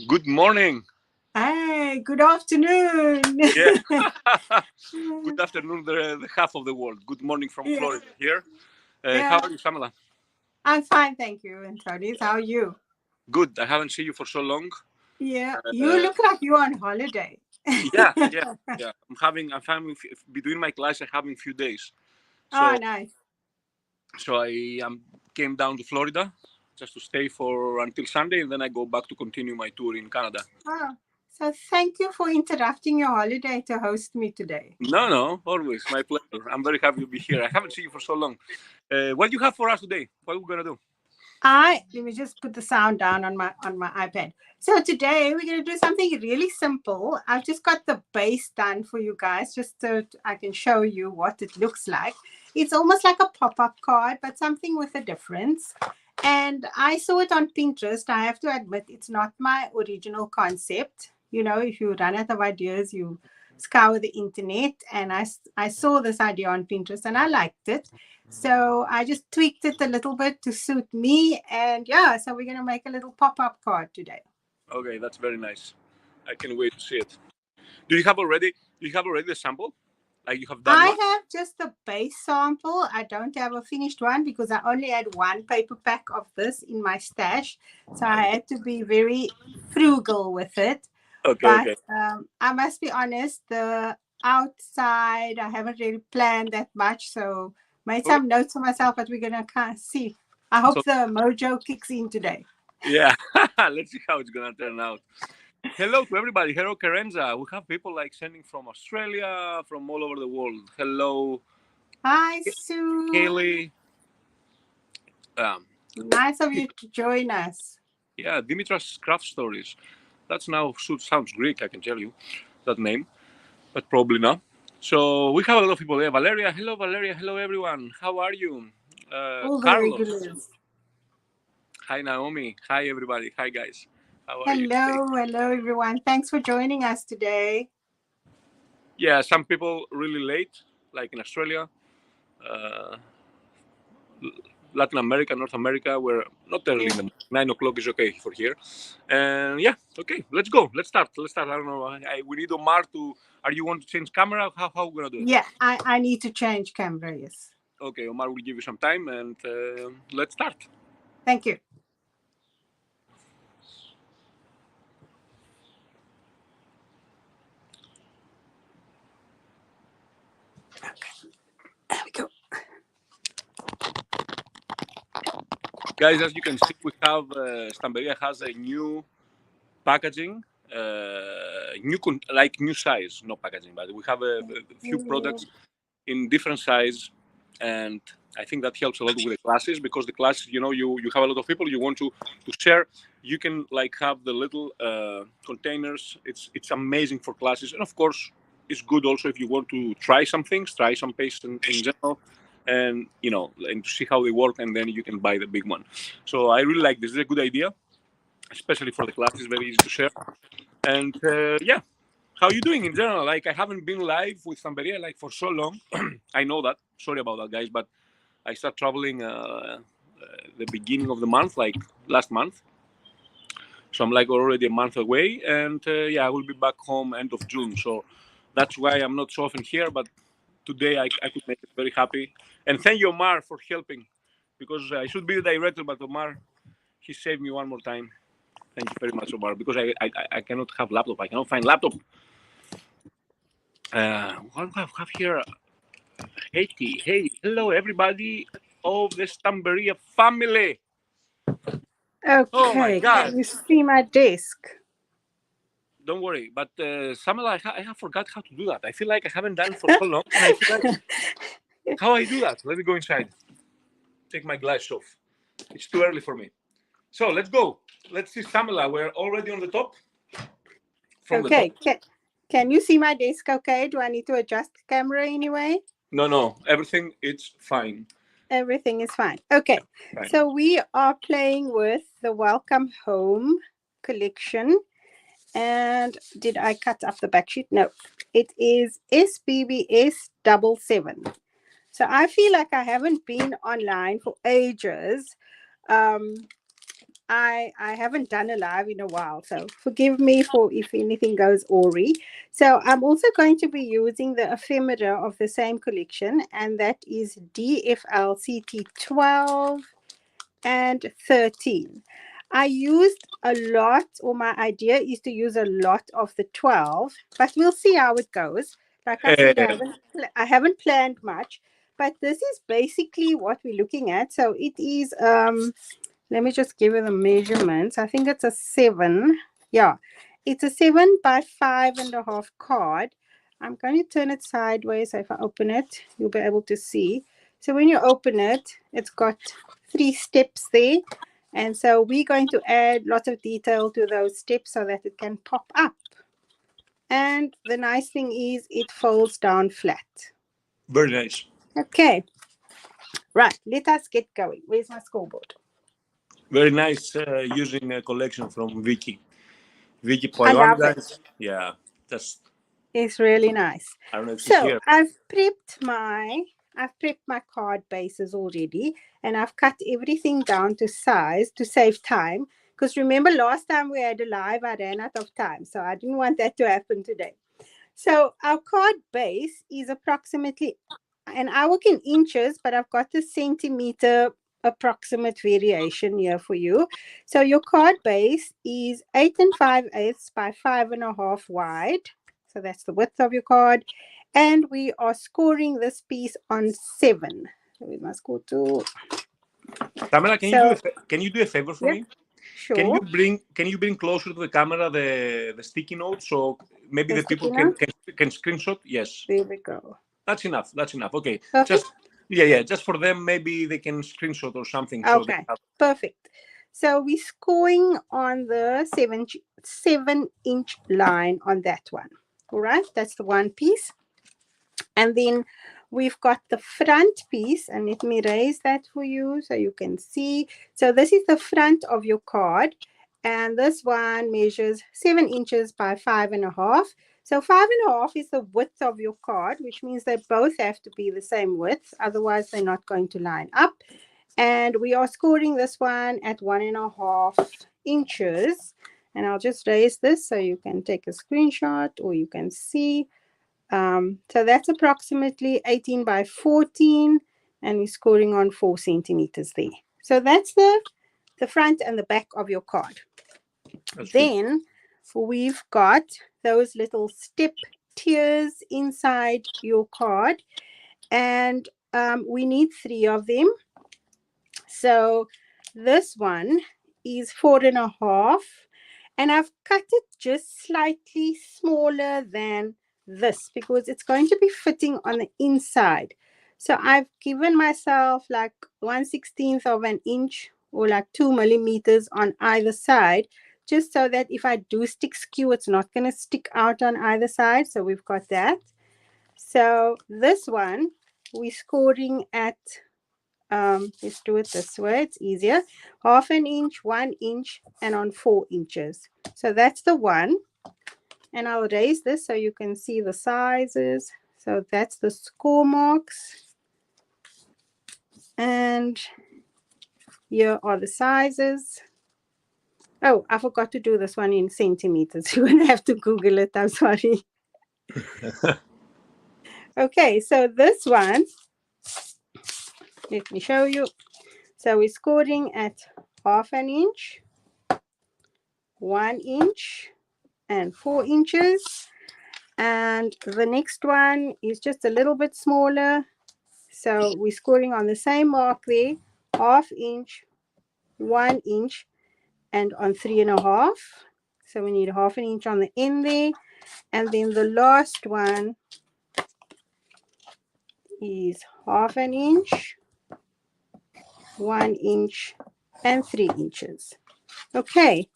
Good morning. Hey, good afternoon. Yeah. Good afternoon, the half of the world. Good morning from Yeah, Florida here. How yeah. are you, Shamela? I'm fine, thank you, Antonis. How are you? Good. I haven't seen you for so long. Yeah, you Uh, look like you're on holiday. yeah, yeah, yeah. I'm having between my class. I'm having few days. Oh, So, nice. so I came down to Florida just to stay for until Sunday, and then I go back to continue my tour in Canada. Oh, so thank you for interrupting your holiday to host me today. No, no, always my pleasure. I'm very happy to be here. I haven't seen you for so long. What do you have for us today? What are we gonna do? Let me just put the sound down on my iPad. So today we're going to do something really simple. I've just got the base done for you guys, just so I can show you what it looks like. It's almost like a pop-up card, but something with a difference. And I saw it on Pinterest. I have to admit, it's not my original concept. You know, if you run out of ideas, you scour the internet. And I saw this idea on Pinterest and I liked it. So I just tweaked it a little bit to suit me. And yeah, so we're going to make a little pop-up card today. Okay, that's very nice. I can wait to see it. Do you have already? Do you have already the sample? Like you have done I one? have just the base sample. I don't have a finished one because I only had one paper pack of this in my stash. So I had to be very frugal with it. Okay, But okay. I must be honest, the outside, I haven't really planned that much. So made Okay. some notes for myself, but we're going to kind of see. I So hope the mojo kicks in today. yeah, let's see how it's gonna turn out. Hello to everybody. Hello, Karenza. We have people like sending from Australia, from all over the world. Hello, Hi, Sue. Haley. Um, Nice of you to join us. yeah, Dimitra's craft stories. That's now sounds Greek. I can tell you that name, but probably not. So we have a lot of people there. Valeria. Hello, Valeria. Hello, everyone. How are you? All the Carlos. regulars. Hi, Naomi. Hi, everybody. Hi, guys. How are you today? Hello, hello, everyone. Thanks for joining us today. Yeah, some people really late, like in Australia, uh, Latin America, North America, where not early in the 9 o'clock is okay for here. And yeah, okay, let's go. Let's start. Let's start. I don't know. We need Omar to. Are you want to change camera? How we gonna do it? Yeah, I need to change camera, yes. Okay, Omar will give you some time, and let's start. Thank you. Okay, there we go. Guys, as you can see, we have Stamperia has a new packaging, like new size, no packaging, but we have a few products in different size, and I think that helps a lot with the classes because the classes, you have a lot of people you want to share. You can like have the little containers. It's amazing for classes, and of course, it's good also if you want to try some things, try some pastes in general, and and to see how they work, and then you can buy the big one. So I really like this. This is a good idea, especially for the classes. Very easy to share, and yeah. How are you doing in general? Like I haven't been live with Samberia like for so long. I know that. Sorry about that, guys, but I start traveling the beginning of the month, like last month. So I'm like already a month away, and yeah, I will be back home end of June. So that's why I'm not so often here. But today I could make it very happy. And thank you, Omar, for helping, because I should be the director, but Omar, he saved me one more time. Thank you very much, Omar, because I cannot have laptop. I cannot find laptop. What do I have here? Haiti. Hey, hello everybody of the Stamberia family. Oh my Okay, God. can you see my desk? Don't worry, but Samela, I have forgot how to do that. I feel like I haven't done it for so long, and I feel like how I do that. Let me go inside. Take my glass off. It's too early for me. So let's go. Let's see Samela. We're already on the top. From the top. Okay, can you see my desk okay? Do I need to adjust the camera anyway? No, no, everything it's fine. Everything is fine. Okay, Fine. so we are playing with the Welcome Home collection. And did I cut off the back sheet? No, it is SBBS 77. So I feel like I haven't been online for ages. I I haven't done a live in a while, so forgive me for if anything goes awry. So I'm also going to be using the ephemera of the same collection, and that is DFLCT 12 and 13. I used a lot, or my idea is to use a lot of the 12, but we'll see how it goes. Like I said, I haven't planned much, but this is basically what we're looking at. So it is let me just give you the measurements. I think it's a 7. Yeah, it's a 7 by 5.5 card. I'm going to turn it sideways. So if I open it, you'll be able to see. So when you open it, it's got 3 steps there. And so we're going to add lots of detail to those steps so that it can pop up. And the nice thing is it folds down flat. Very nice. Okay. Right, let us get going. Where's my scoreboard? Very nice using a collection from Vicky. Vicky I love it. Yeah, that's. It's really nice. I don't know if she's here. I've prepped my card bases already, and I've cut everything down to size to save time. Because remember, last time we had a live, I ran out of time, so I didn't want that to happen today. So our card base is approximately, and I work in inches, but I've got the centimeter approximate variation here for you. So your card base is 8 5/8 by 5.5 wide. So that's the width of your card. And we are scoring this piece on 7. So we must go to. Shamela, can you do a favor for me? Sure. Can you bring closer to the camera the sticky notes so maybe the people can screenshot? Yes. There we go. That's enough. Okay. Perfect. Just for them, maybe they can screenshot or something. Okay. Perfect. So we're scoring on the 7-inch line on that one. All right, that's the one piece. And then we've got the front piece, and let me raise that for you so you can see. So this is the front of your card, and this one measures 7 inches by 5.5. So 5.5 is the width of your card, which means they both have to be the same width, otherwise they're not going to line up. And we are scoring this one at 1.5 inches. And I'll just raise this so you can take a screenshot or you can see. So that's approximately 18 by 14, and we're scoring on 4 centimeters there. So that's the front and the back of your card. Then we've got those little step tiers inside your card, and we need 3 of them. So this one is 4.5, and I've cut it just slightly smaller than this because it's going to be fitting on the inside. So I've given myself like 1/16 of an inch or like 2 millimeters on either side, just so that if I do stick skew, it's not going to stick out on either side. So we've got that. So this one, we're scoring at, let's do it this way, it's easier. 1/2 inch, 1 inch, and on 4 inches. So that's the one. And I'll raise this so you can see the sizes. So that's the score marks. And here are the sizes. Oh, I forgot to do this one in centimeters. You're going to have to Google it. I'm sorry. Okay, so this one, let me show you. So we're scoring at 1/2 inch, 1 inch, and 4 inches. And the next one is just a little bit smaller. So we're scoring on the same mark there, 1/2 inch, 1 inch, and on 3.5. So we need 1/2 inch on the end there. And then the last one is 1/2 inch, 1 inch, and 3 inches. Okay.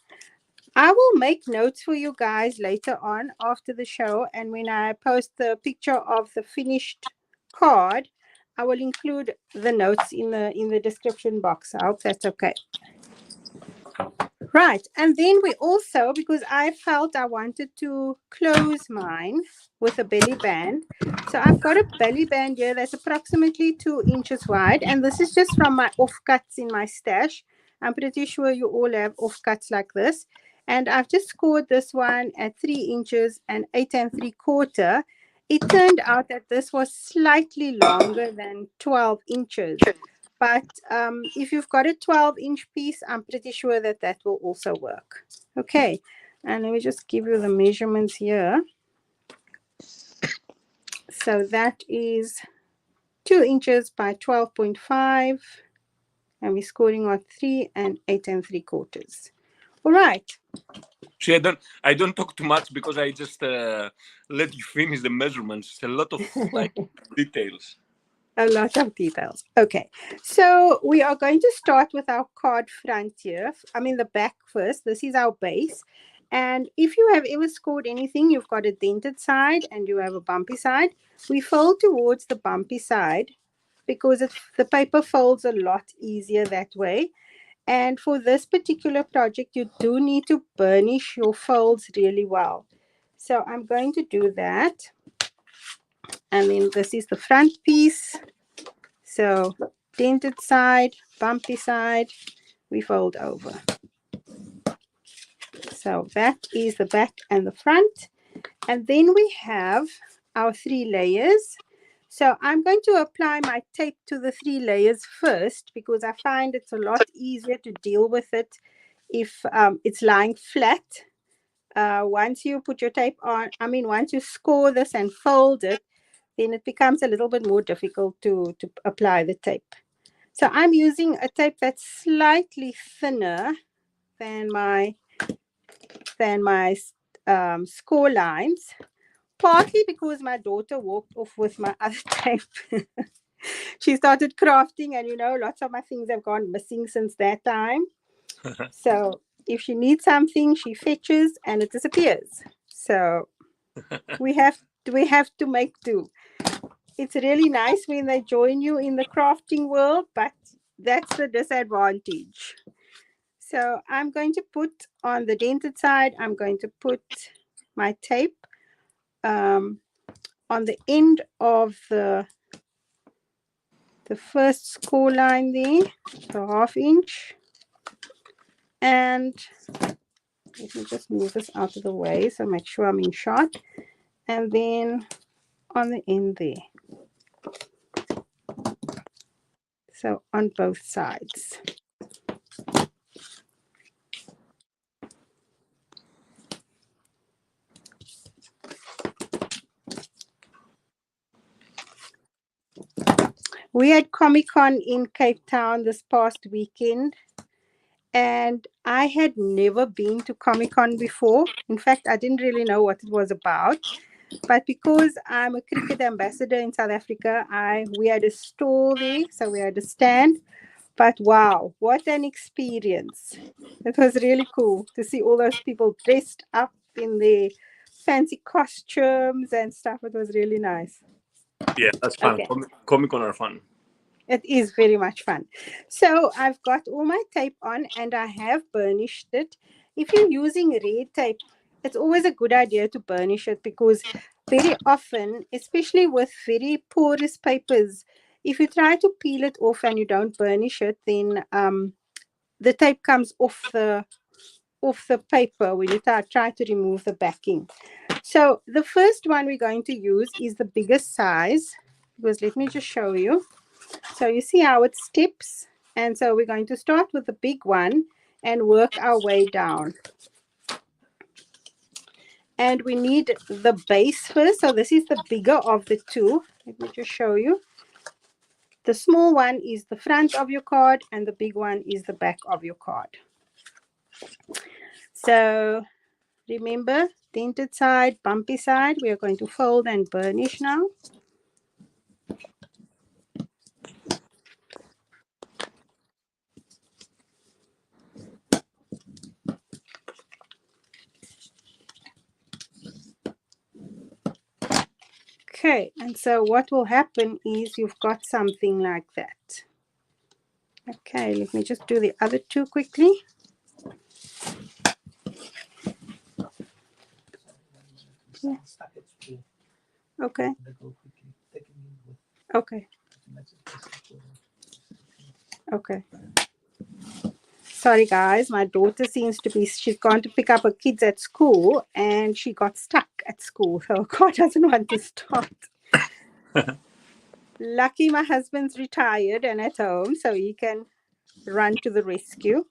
I will make notes for you guys later on after the show, and when I post the picture of the finished card, I will include the notes in the description box. I hope that's okay. Right, and then we also, because I felt I wanted to close mine with a belly band, so I've got a belly band here that's approximately 2 inches wide, and this is just from my offcuts in my stash. I'm pretty sure you all have offcuts like this. And I've just scored this one at 3 inches and 8 3/4. It turned out that this was slightly longer than 12 inches. But if you've got a 12-inch piece, I'm pretty sure that that will also work. Okay, and let me just give you the measurements here. So that is 2 inches by 12.5. And we're scoring on 3 and 8 3/4. All right. See, I don't talk too much because I just let you finish the measurements. It's a lot of details. A lot of details. Okay, so we are going to start with our card front here. I mean the back first. This is our base. And if you have ever scored anything, you've got a dented side and you have a bumpy side. We fold towards the bumpy side because the paper folds a lot easier that way. And for this particular project, you do need to burnish your folds really well. So I'm going to do that. And then this is the front piece. So dented side, bumpy side, we fold over. So that is the back and the front. And then we have our 3 layers. So I'm going to apply my tape to the 3 layers first because I find it's a lot easier to deal with it if it's lying flat. Once you put your tape on, once you score this and fold it, then it becomes a little bit more difficult to apply the tape. So I'm using a tape that's slightly thinner than my score lines, partly because my daughter walked off with my other tape. She started crafting, and lots of my things have gone missing since that time. So if she needs something, she fetches and it disappears. So we have to make do. It's really nice when they join you in the crafting world, but that's the disadvantage. So I'm going to put on the dented side, I'm going to put my tape on the end of the first score line there, the 1/2 inch. And let me just move this out of the way so make sure I'm in shot. And then on the end there. So on both sides. We had Comic-Con in Cape Town this past weekend, and I had never been to Comic-Con before. In fact, I didn't really know what it was about. But because I'm a cricket ambassador in South Africa, we had a stall there, so we had a stand. But wow, what an experience. It was really cool to see all those people dressed up in their fancy costumes and stuff. It was really nice. Yeah, that's fun. Okay. Comic-Con are fun. It is very much fun. So I've got all my tape on and I have burnished it. If you're using red tape, it's always a good idea to burnish it because very often, especially with very porous papers, if you try to peel it off and you don't burnish it, then the tape comes off the paper when you try to remove the backing. So the first one we're going to use is the biggest size, because let me just show you. So you see how it steps, and so we're going to start with the big one and work our way down. And we need the base first. So this is the bigger of the two. Let me just show you. The small one is the front of your card and the big one is the back of your card. So remember, dented side, bumpy side. We are going to fold and burnish now. Okay, and so what will happen is you've got something like that. Okay, let me just do the other two quickly. Yeah. Okay. Okay. Okay. Sorry guys, my daughter seems to be, she's gone to pick up her kids at school and she got stuck at school. So God doesn't want to start. Lucky my husband's retired and at home, so he can run to the rescue.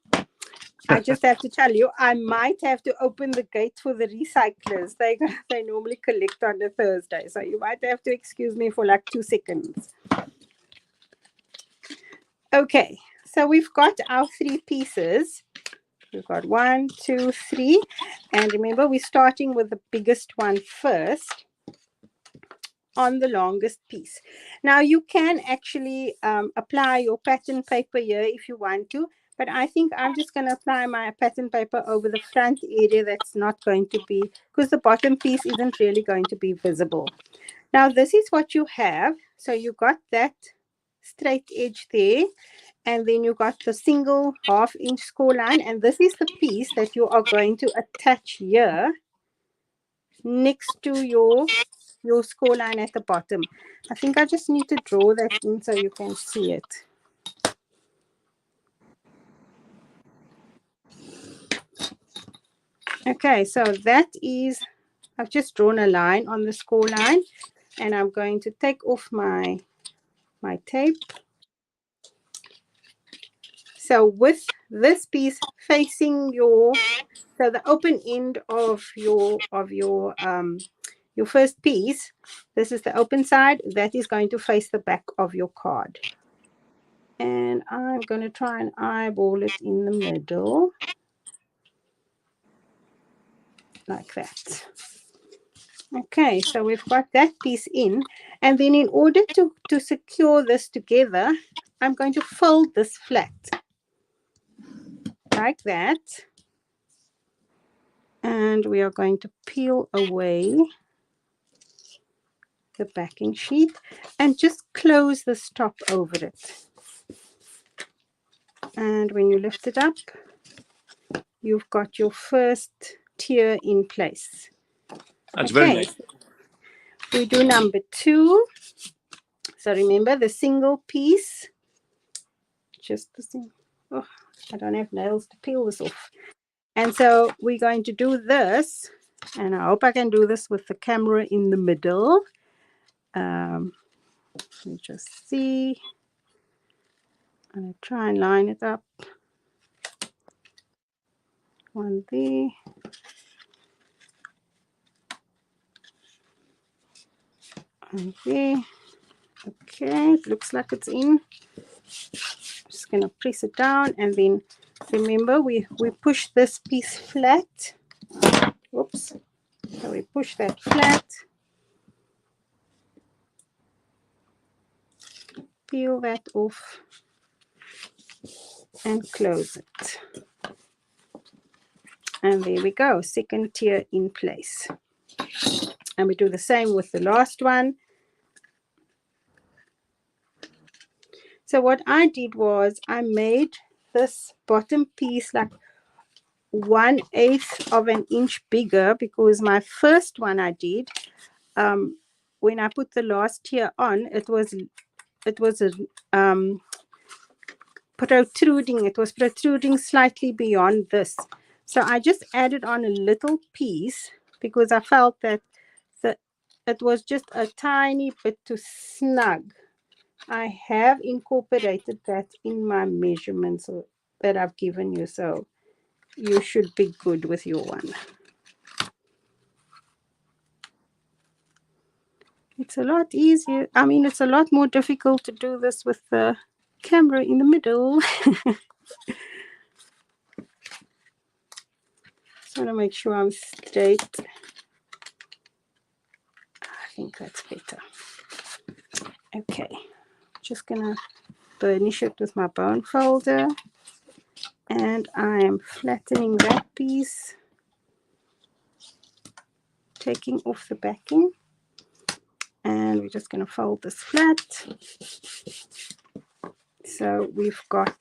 I just have to tell you, I might have to open the gate for the recyclers. They normally collect on a Thursday, so you might have to excuse me for like 2 seconds. Okay, so we've got our 3 pieces. We've got 1, 2, 3. And remember, we're starting with the biggest one first on the longest piece. Now, you can actually apply your pattern paper here if you want to. But I think I'm just going to apply my pattern paper over the front area that's not going to be, because the bottom piece isn't really going to be visible. Now, this is what you have. So you got that straight edge there. And then you got the single 1/2 inch score line. And this is the piece that you are going to attach here next to your score line at the bottom. I think I just need to draw that in so you can see it. Okay, so that is, I've just drawn a line on the score line, and I'm going to take off my tape. So with this piece facing your, so the open end of your first piece, this is the open side, that is going to face the back of your card. And I'm going to try and eyeball it in the middle. Like that. Okay, so we've got that piece in. And then in order to secure this together, I'm going to fold this flat. Like that. And we are going to peel away the backing sheet and just close this top over it. And when you lift it up, you've got your first tier in place. That's very nice. We do number 2. So remember the single piece. Just the single. Oh, I don't have nails to peel this off. And so we're going to do this. And I hope I can do this with the camera in the middle. Let me just see. I'm going to try and line it up. One there. And there. Okay, it looks like it's in. Just going to press it down, and then remember we push this piece flat. Oops. So we push that flat. Peel that off and close it. And there we go, second tier in place. And we do the same with the last one. So what I did was I made this bottom piece like 1/8 of an inch bigger, because my first one I did, when I put the last tier on, it was protruding. It was protruding slightly beyond this. So I just added on a little piece because I felt that it was just a tiny bit too snug. I have incorporated that in my measurements that I've given you, so you should be good with your one. It's a lot easier. I mean, it's a lot more difficult to do this with the camera in the middle. Just want to make sure I'm straight. I think that's better. Okay, just gonna burnish it with my bone folder, and I am flattening that piece, taking off the backing, and we're just gonna fold this flat. So we've got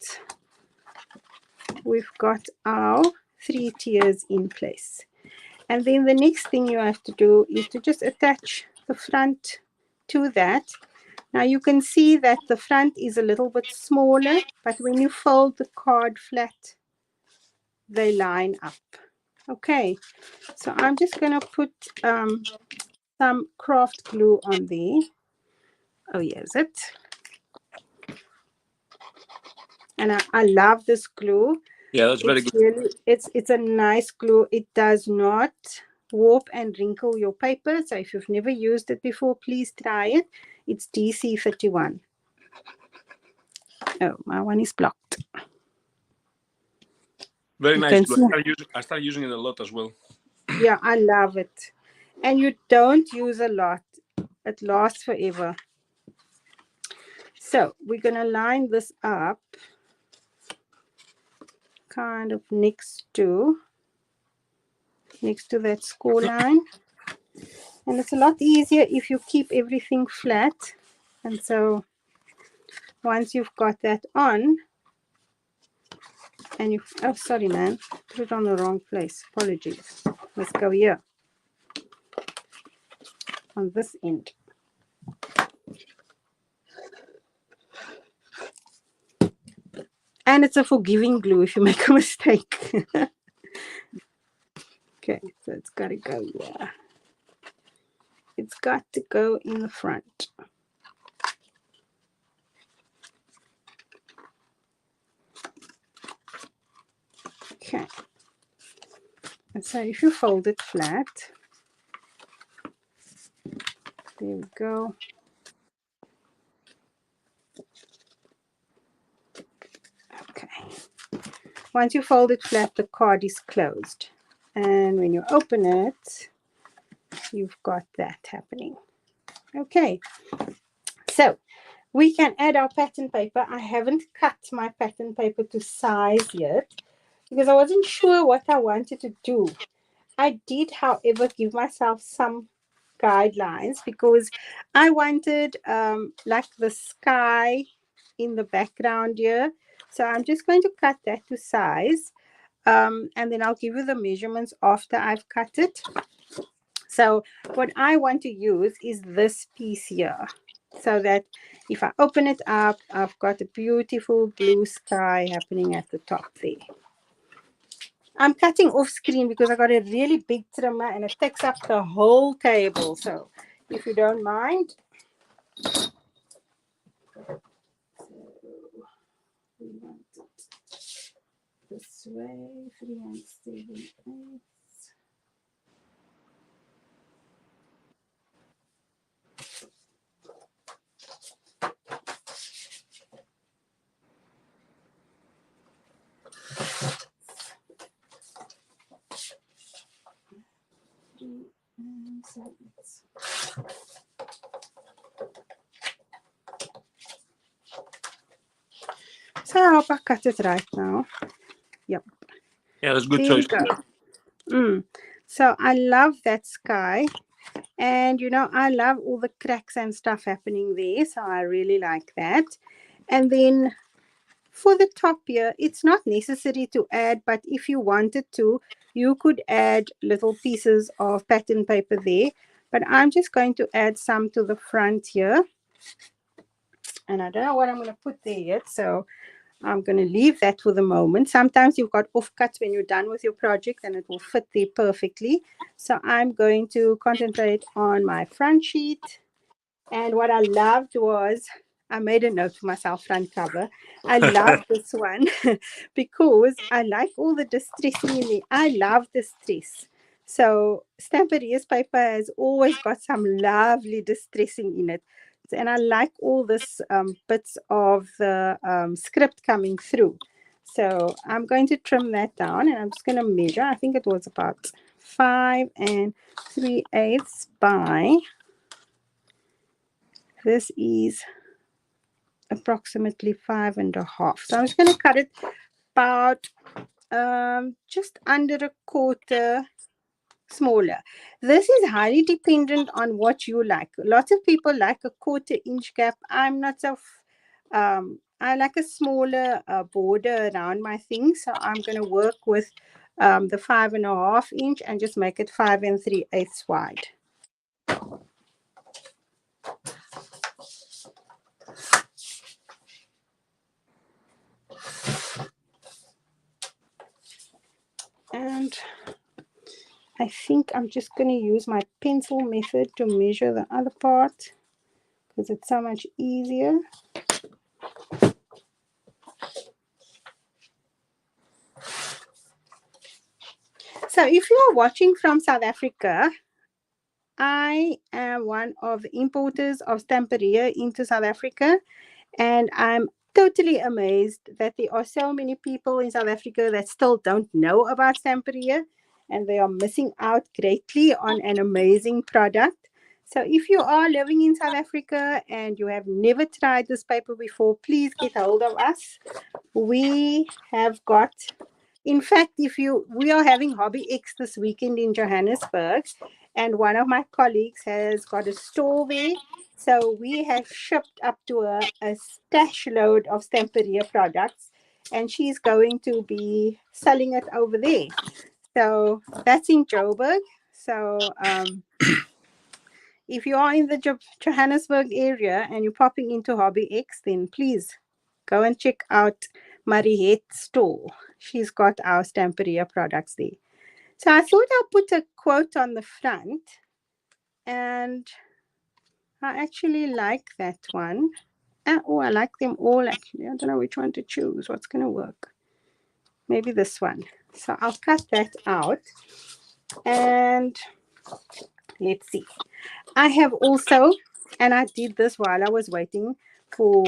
our 3 tiers in place. And then the next thing you have to do is to just attach the front to that. Now you can see that the front is a little bit smaller, but when you fold the card flat they line up. Okay, so I'm just going to put some craft glue on there. Oh, here's it. And I love this glue. Yeah, that's very good. Really, it's a nice glue. It does not warp and wrinkle your paper. So if you've never used it before, please try it. It's DC31. Oh, my one is blocked. Very nice glue. I start using it a lot as well. Yeah, I love it. And you don't use a lot. It lasts forever. So we're going to line this up kind of next to that score line. And it's a lot easier if you keep everything flat. And so once you've got that on, and you, oh, sorry, man, put it on the wrong place. Apologies. Let's go here on this end. And it's a forgiving glue if you make a mistake. Okay, so it's got to go here. It's got to go in the front. Okay. And so if you fold it flat, there we go. Okay. Once you fold it flat, the card is closed. And when you open it, you've got that happening. Okay. So we can add our pattern paper. I haven't cut my pattern paper to size yet because I wasn't sure what I wanted to do. I did, however, give myself some guidelines because I wanted like the sky in the background here. So I'm just going to cut that to size. And then I'll give you the measurements after I've cut it. So what I want to use is this piece here, so that if I open it up, I've got a beautiful blue sky happening at the top there. I'm cutting off screen because I got a really big trimmer and it takes up the whole table. So if you don't mind. So we want it this way, 3 7/8. So I hope I cut it right now. Yep. Yeah, that's a good choice. So I love that sky. And, you know, I love all the cracks and stuff happening there. So I really like that. And then for the top here, it's not necessary to add, but if you wanted to, you could add little pieces of pattern paper there. But I'm just going to add some to the front here. And I don't know what I'm going to put there yet. So I'm going to leave that for the moment. Sometimes you've got offcuts when you're done with your project and it will fit there perfectly. So I'm going to concentrate on my front sheet. And what I loved was, I made a note for myself, front cover. I love this one because I like all the distressing in there. I love distress. So Stamperia's paper has always got some lovely distressing in it. And I like all this bits of the script coming through. So I'm going to trim that down and I'm just going to measure. I think it was about 5 3/8 by, this is approximately 5 1/2. So I'm just going to cut it about just under a quarter smaller. This is highly dependent on what you like. Lots of people like a 1/4 inch gap. I'm not so I like a smaller border around my thing, so I'm going to work with the 5 1/2 inch and just make it 5 3/8 wide. And I think I'm just going to use my pencil method to measure the other part because it's so much easier. So if you are watching from South Africa, I am one of the importers of Stamperia into South Africa, and I'm totally amazed that there are so many people in South Africa that still don't know about Stamperia, and they are missing out greatly on an amazing product. So if you are living in South Africa and you have never tried this paper before, please get hold of us. We have got, in fact, we are having Hobby X this weekend in Johannesburg, and one of my colleagues has got a store there. So we have shipped up to a stash load of Stamperia products, and she's going to be selling it over there. So that's in Joburg. So if you are in the Johannesburg area and you're popping into Hobby X, then please go and check out Mariette's store. She's got our Stamperia products there. So I thought I'll put a quote on the front, and I actually like that one. Oh, I like them all actually. I don't know which one to choose. What's going to work? Maybe this one. So I'll cut that out. And let's see. I have also, and I did this while I was waiting for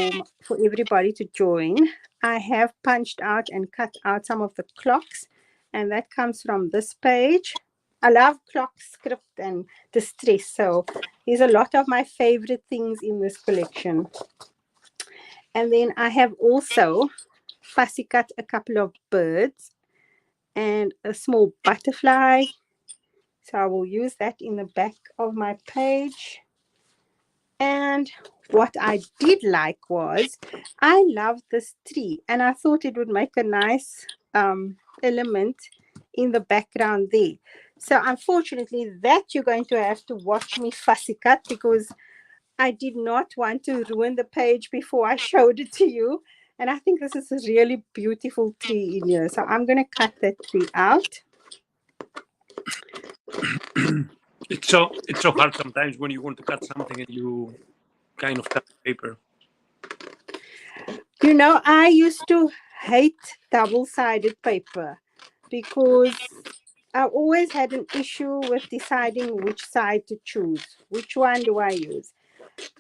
everybody to join. I have punched out and cut out some of the clocks, and that comes from this page. I love clock script and distress, so there's a lot of my favorite things in this collection. And then I have also fussy cut a couple of birds and a small butterfly. So I will use that in the back of my page. And what I did like was, I loved this tree, and I thought it would make a nice element in the background there. So unfortunately, that you're going to have to watch me fussy cut, because I did not want to ruin the page before I showed it to you. And I think this is a really beautiful tree in here. So I'm going to cut that tree out. It's so hard sometimes when you want to cut something and you kind of cut paper. You know, I used to hate double-sided paper because I always had an issue with deciding which side to choose. Which one do I use?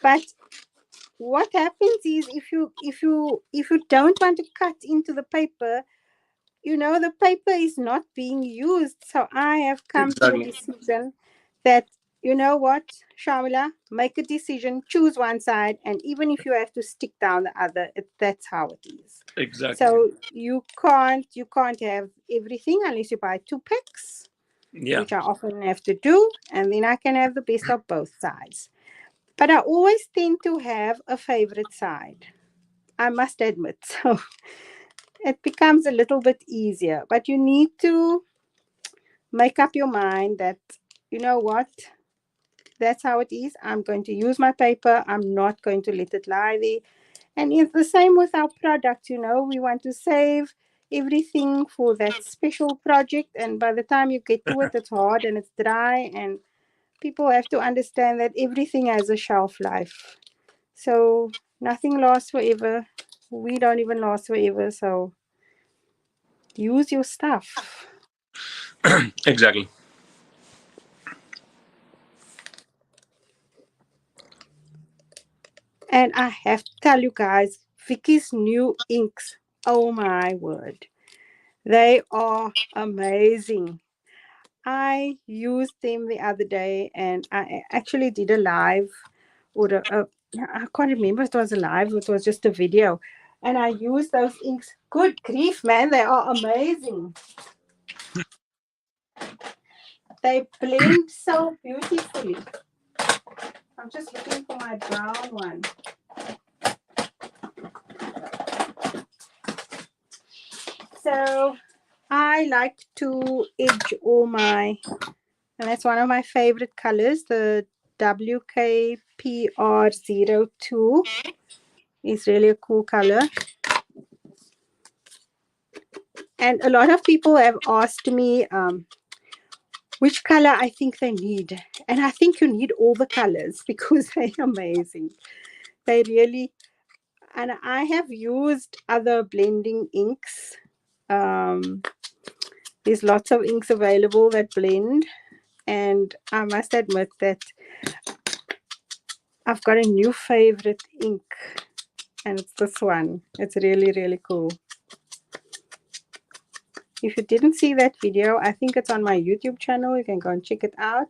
But what happens is, if you don't want to cut into the paper, you know, the paper is not being used. So I have come to a decision that, you know what, Shamela, make a decision, choose one side, and even if you have to stick down the other, that's how it is. Exactly. So you can't have everything unless you buy 2 packs, which I often have to do, and then I can have the best of both sides. But I always tend to have a favorite side, I must admit. So it becomes a little bit easier, but you need to make up your mind that, you know what, that's how it is. I'm going to use my paper. I'm not going to let it lie there. And it's the same with our product. You know, we want to save everything for that special project, and by the time you get to it, it's hard and it's dry, and people have to understand that everything has a shelf life. So nothing lasts forever. We don't even last forever. So use your stuff. Exactly. And I have to tell you guys, Vicky's new inks, oh my word, they are amazing. I used them the other day, and I actually did a live, or I can't remember if it was a live, it was just a video. And I used those inks. Good grief, man, they are amazing. They blend so beautifully. I'm just looking for my brown one. So I like to edge all my, and that's one of my favorite colors, the WKPR02 is really a cool color. And a lot of people have asked me which color I think they need. And I think you need all the colors because they're amazing. They really, and I have used other blending inks. There's lots of inks available that blend. And I must admit that I've got a new favorite ink. And it's this one. It's really, really cool. If you didn't see that video, I think it's on my YouTube channel. You can go and check it out.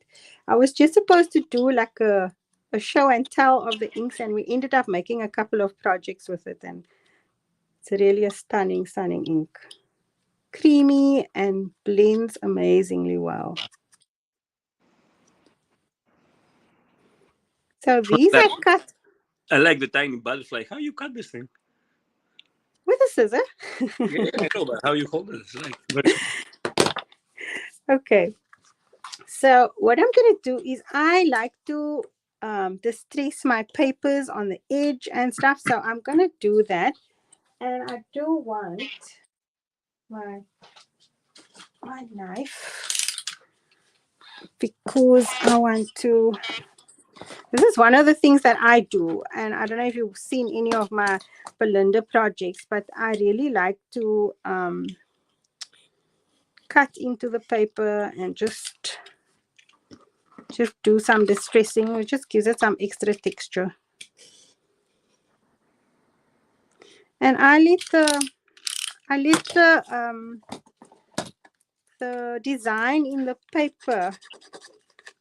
I was just supposed to do like a show and tell of the inks, and we ended up making a couple of projects with it. And it's really a stunning, stunning ink. Creamy and blends amazingly well. So these are cut. I like the tiny butterfly. How you cut this thing? With a scissor. Yeah, I know, but how you hold it? It's like very... Okay. So what I'm going to do is I like to distress my papers on the edge and stuff. So I'm going to do that. And I do want my knife because I want to... This is one of the things that I do. And I don't know if you've seen any of my Belinda projects, but I really like to cut into the paper and just do some distressing, which just gives it some extra texture. And I let the design in the paper.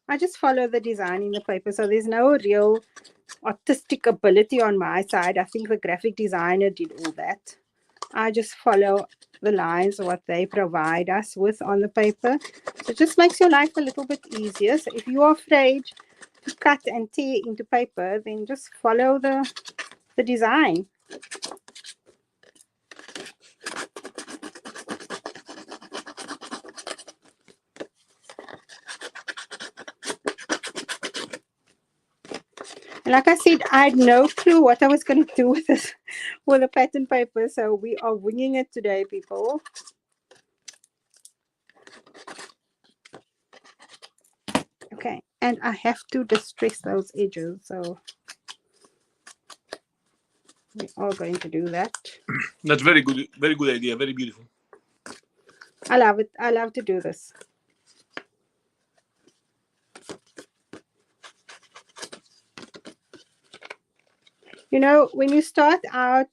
I just follow the design in the paper. So there's no real artistic ability on my side. I think the graphic designer did all that. I just follow the lines, what they provide us with on the paper. It just makes your life a little bit easier. So if you're afraid to cut and tear into paper, then just follow the design. And like I said, I had no clue what I was going to do with this, with the pattern paper. So we are winging it today, people. Okay, and I have to distress those edges. So we are going to do that. That's very good idea. Very beautiful. I love it. I love to do this. You know, when you start out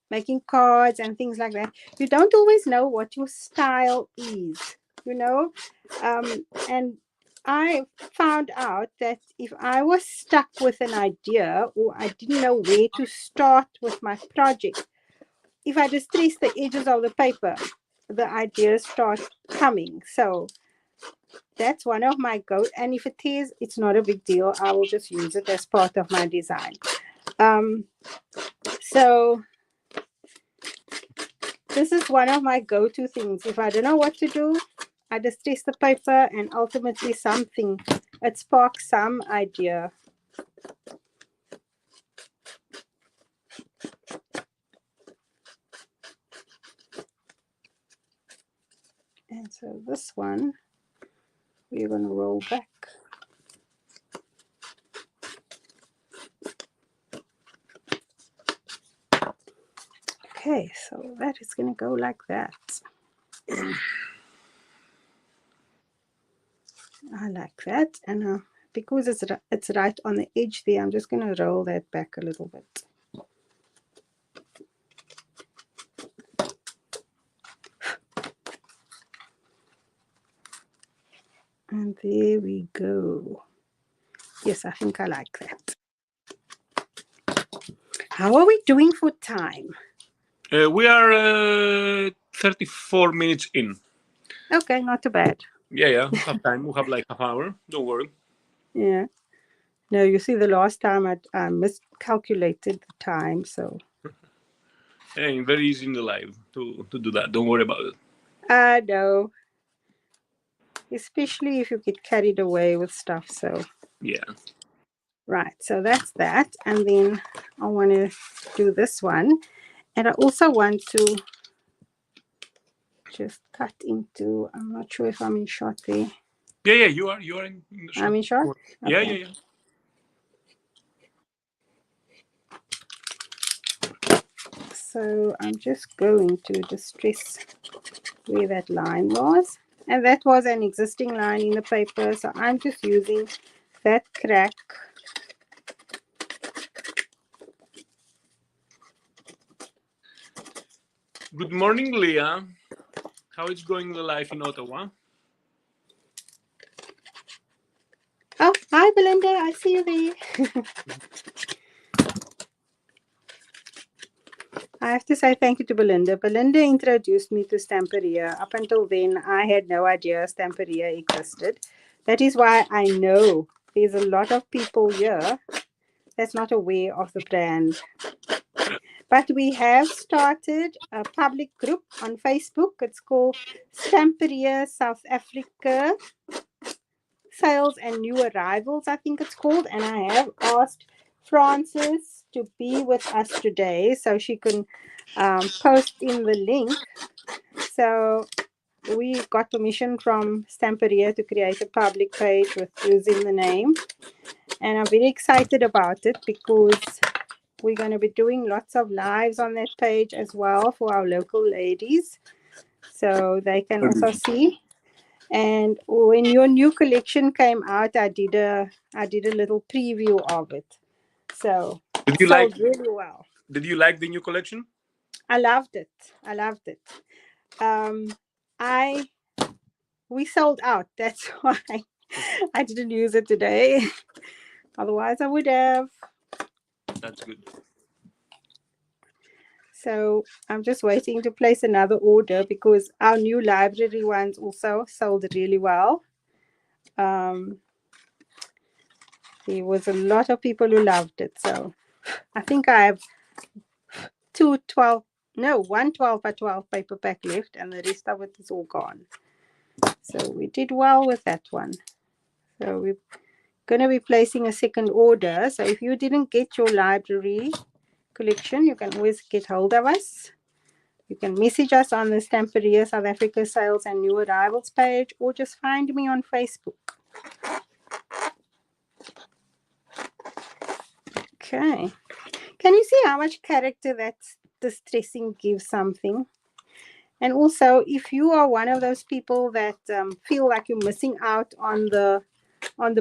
making cards and things like that, you don't always know what your style is, you know. And I found out that if I was stuck with an idea or I didn't know where to start with my project, if I distress the edges of the paper, the ideas start coming. So that's one of my go. And if it is, it's not a big deal. I will just use it as part of my design. So this is one of my go-to things. If I don't know what to do, I distress the paper and ultimately it sparks some idea. And so this one, we're going to roll back. Okay, so that is going to go like that. I like that. And because it's right on the edge there, I'm just going to roll that back a little bit. And there we go. Yes, I think I like that. How are we doing for time? We are 34 minutes in. Okay, not too bad. Yeah, we have time. We have like half hour. Don't worry. Yeah. No, you see, the last time I miscalculated the time, so. Hey, very easy in the live to do that. Don't worry about it. I know. Especially if you get carried away with stuff, so. Yeah. Right, so that's that. And then I want to do this one. And I also want to just cut into, I'm not sure if I'm in shot there. Yeah, you are in the shot. I'm in shot? Yeah, Okay. yeah. So I'm just going to distress where that line was. And that was an existing line in the paper. So I'm just using that crack. Good morning, Leah. How is going the life in Ottawa? Oh, hi, Belinda. I see you there. I have to say thank you to Belinda. Belinda introduced me to Stamperia. Up until then, I had no idea Stamperia existed. That is why I know there's a lot of people here that's not aware of the brand. But we have started a public group on Facebook. It's called Stamperia South Africa Sales and New Arrivals, I think it's called. And I have asked Frances to be with us today so she can post in the link. So we got permission from Stamperia to create a public page with using the name. And I'm very excited about it because we're going to be doing lots of lives on that page as well for our local ladies, so they can also see. And when your new collection came out, I did a little preview of it. So Did it sold really well. Did you like the new collection? I loved it. We sold out. That's why I didn't use it today. Otherwise, I would have. That's good. So I'm just waiting to place another order because our new library ones also sold really well. There was a lot of people who loved it. So I think I have one 12 by 12 paperback left, and the rest of it is all gone. So we did well with that one. So we're going to be placing a second order. So if you didn't get your library collection, you can always get hold of us. You can message us on the Stamperia South Africa Sales and New Arrivals page, or just find me on Facebook. Okay. Can you see how much character that distressing gives something? And also, if you are one of those people that feel like you're missing out on the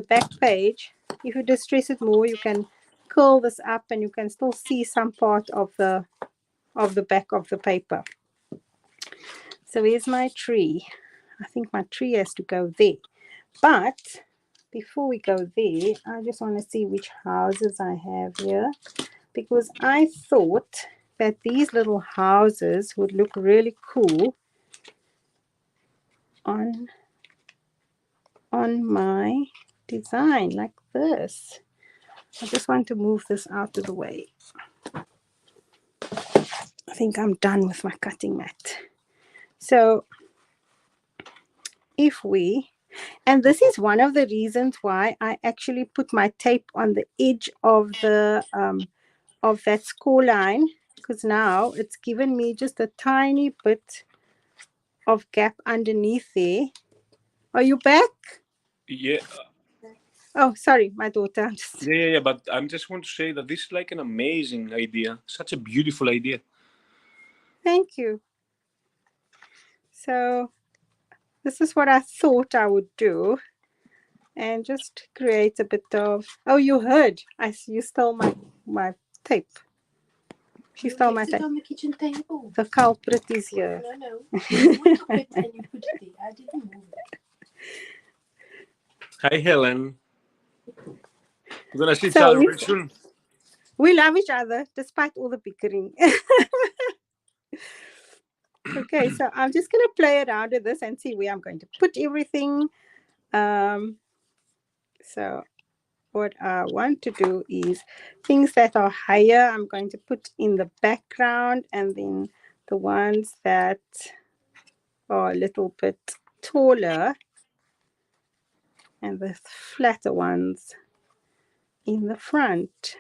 back page, if you distress it more, you can curl this up and you can still see some part of the back of the paper. So here's my tree. I think my tree has to go there. But before we go there, I just want to see which houses I have here, because I thought that these little houses would look really cool on my design like this. I just want to move this out of the way. I think I'm done with my cutting mat. So if we, and this is one of the reasons why I actually put my tape on the edge of the of that score line, because now it's given me just a tiny bit of gap underneath there. Are you back? Yeah. Oh, sorry, my daughter. Yeah. But I just want to say that this is like an amazing idea. Such a beautiful idea. Thank you. So this is what I thought I would do, and just create a bit of. Oh, you heard? You stole my tape. She stole my tape. On the kitchen table. The culprit is here. No. You took it and you put it there. I didn't move it. Hi, Helen. We're gonna see each other very soon. We love each other despite all the bickering. Okay, so I'm just going to play around with this and see where I'm going to put everything. So what I want to do is things that are higher, I'm going to put in the background, and then the ones that are a little bit taller and the flatter ones in the front.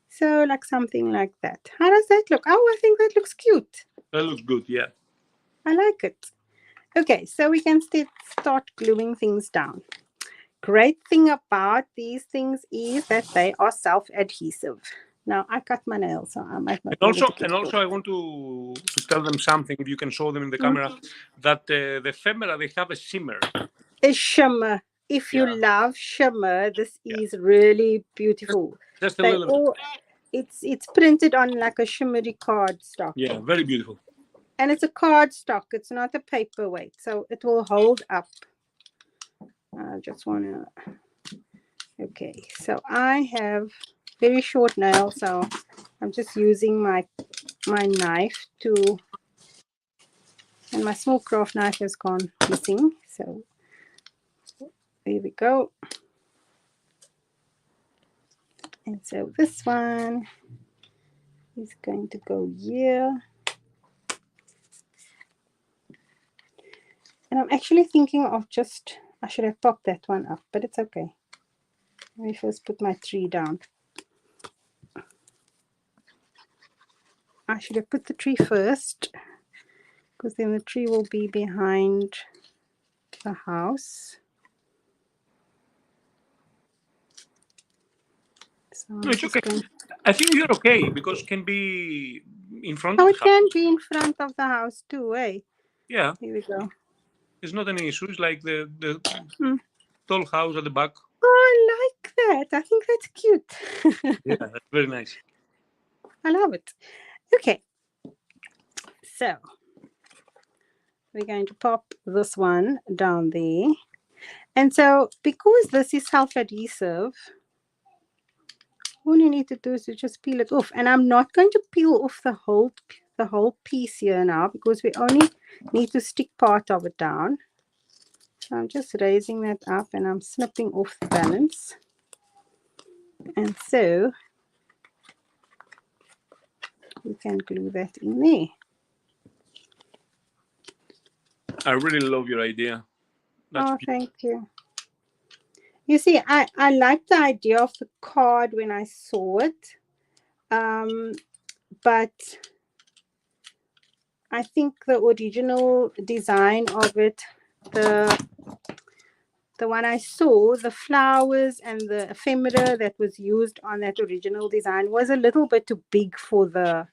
So like something like that. How does that look? Oh, I think that looks cute. That looks good, yeah. I like it. Okay, so we can start gluing things down. Great thing about these things is that they are self-adhesive. Now, I cut my nails, so I might not. And also, I want to tell them something. If you can show them in the camera, that the ephemera, they have a shimmer. A shimmer. If you love shimmer, this is really beautiful. Just a little bit. It's printed on like a shimmery cardstock. Yeah, very beautiful. And it's a cardstock. It's not a paperweight, so it will hold up. I just want to. Okay, so I have very short nails, so I'm just using my knife to. And my small craft knife has gone missing, so there we go. And so this one is going to go here. And I'm actually thinking of just, I should have popped that one up, but it's okay. Let me first put my tree down. I should have put the tree first, because then the tree will be behind the house. So no, it's okay. I think you're okay, because it can be in front of the house. Oh, it can be in front of the house too, eh? Yeah. Here we go. It's not any issue. It's like the tall house at the back. Oh, I like that. I think that's cute. Yeah, that's very nice. I love it. Okay. So we're going to pop this one down there. And so because this is self-adhesive, all you need to do is to just peel it off. And I'm not going to peel off the whole piece here now, because we only need to stick part of it down. So I'm just raising that up and I'm snipping off the balance. And so we can glue that in there. I really love your idea. That's thank you. You see, I liked the idea of the card when I saw it. But I think the original design of it, the one I saw, the flowers and the ephemera that was used on that original design was a little bit too big for the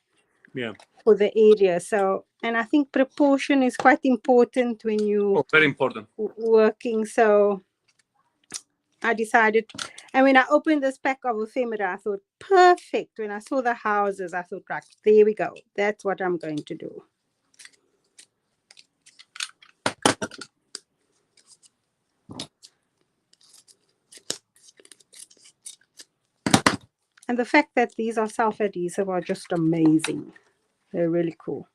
area. So, and I think proportion is quite important when you very important working. So I decided, and when I opened this pack of ephemera, I thought, perfect. When I saw the houses, I thought, right, there we go. That's what I'm going to do. And the fact that these are self-adhesive are just amazing. They're really cool.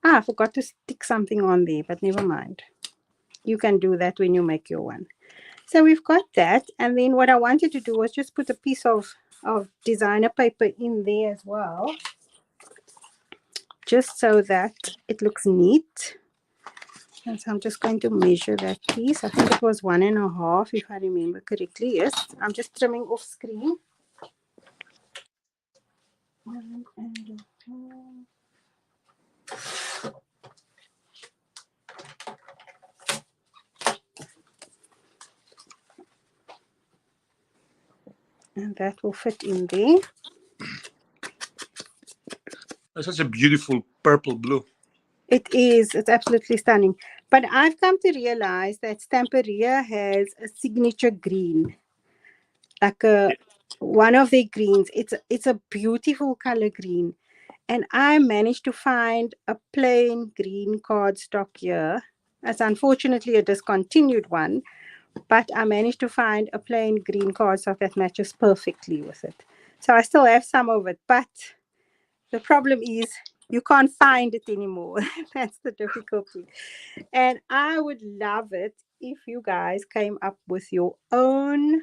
I forgot to stick something on there, but never mind. You can do that when you make your one. So we've got that. And then what I wanted to do was just put a piece of designer paper in there as well, just so that it looks neat. And so I'm just going to measure that piece. I think it was 1.5, if I remember correctly. Yes, I'm just trimming off screen. 1.5. And that will fit in there. That's such a beautiful purple blue. It is. It's absolutely stunning. But I've come to realize that Stamperia has a signature green, like one of their greens. It's a beautiful color green. And I managed to find a plain green cardstock here. That's unfortunately a discontinued one, but I managed to find a plain green cardstock that matches perfectly with it. So I still have some of it, but the problem is you can't find it anymore. That's the difficulty. And I would love it if you guys came up with your own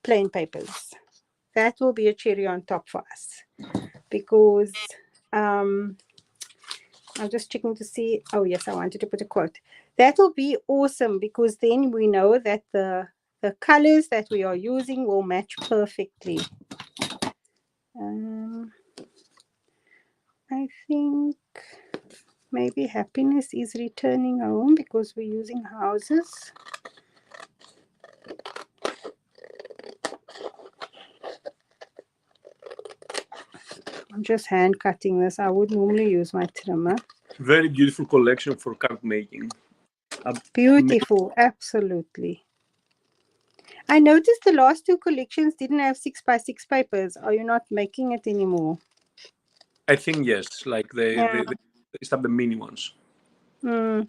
plain papers. That will be a cherry on top for us, because I'm just checking to see. Oh yes, I wanted to put a quote. That will be awesome, because then we know that the colors that we are using will match perfectly. I think maybe happiness is returning home because we're using houses. I'm just hand cutting this. I would normally use my trimmer. Very beautiful collection for card making. Beautiful, absolutely. I noticed the last two collections didn't have 6x6 papers. Are you not making it anymore? I think yes, like they have the mini ones. Mm.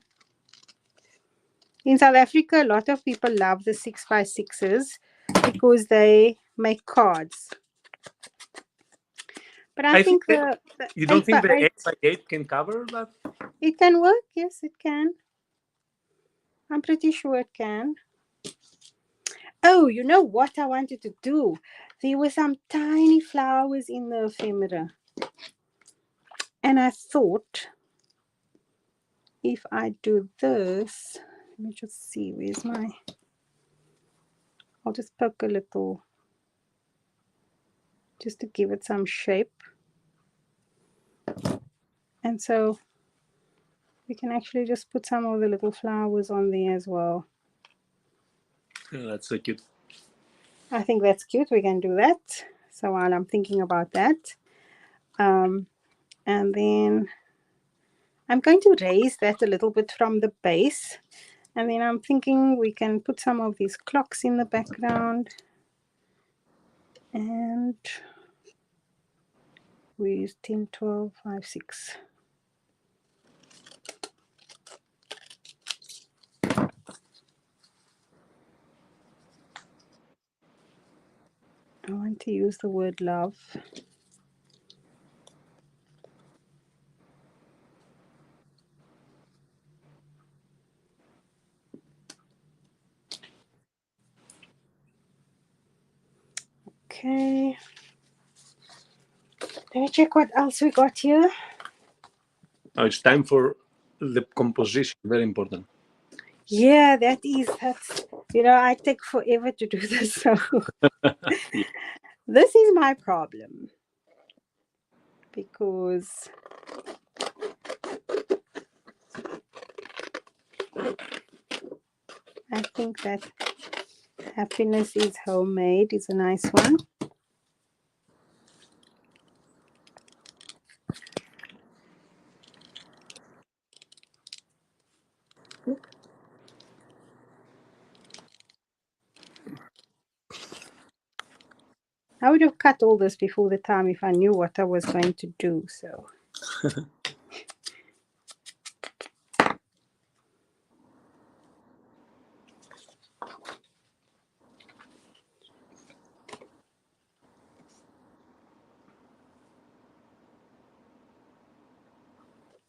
In South Africa, a lot of people love the 6x6s because they make cards. But I think you don't think the 8x8, 8x8 can cover that? it can work. Yes, it can. I'm pretty sure it can. Oh, you know what I wanted to do? There were some tiny flowers in the ephemera. And I thought, if I do this, let me just see, where's my... I'll just poke a little, just to give it some shape. And so we can actually just put some of the little flowers on there as well. Yeah, that's so cute. I think that's cute. We can do that. So while I'm thinking about that, and then I'm going to raise that a little bit from the base. And then I'm thinking we can put some of these clocks in the background. And we use 10, 12, 5, 6. I want to use the word love. Okay. Let me check what else we got here. Now it's time for the composition. Very important. Yeah, that's, you know, I take forever to do this. So Yeah. This is my problem. Because I think that happiness is homemade is a nice one. I would have cut all this before the time if I knew what I was going to do. So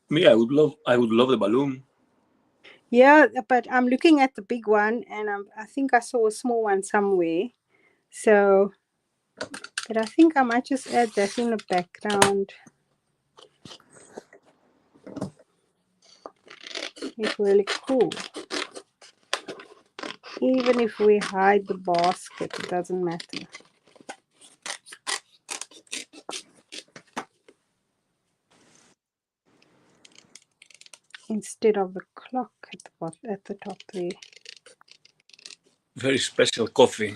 Me, I would love the balloon. yeah, but I'm looking at the big one, and I think I saw a small one somewhere. So, but I think I might just add that in the background. It's really cool. Even if we hide the basket, it doesn't matter. Instead of the clock at the top there. Very special coffee.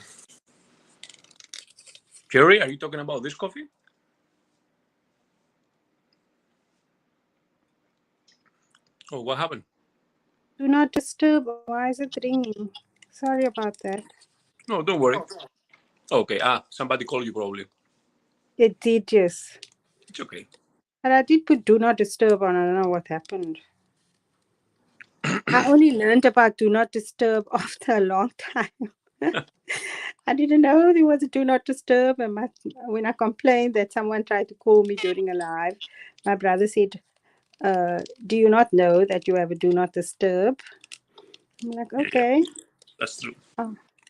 Kerry, are you talking about this coffee? Oh, what happened? Do not disturb. Why is it ringing? Sorry about that. No, don't worry. Okay. Somebody called you probably. It did, yes. It's okay. And I did put do not disturb on. I don't know what happened. I only learned about do not disturb after a long time. I didn't know there was a do not disturb. And when I complained that someone tried to call me during a live, my brother said, do you not know that you have a do not disturb? I'm like, okay. Yeah, that's true.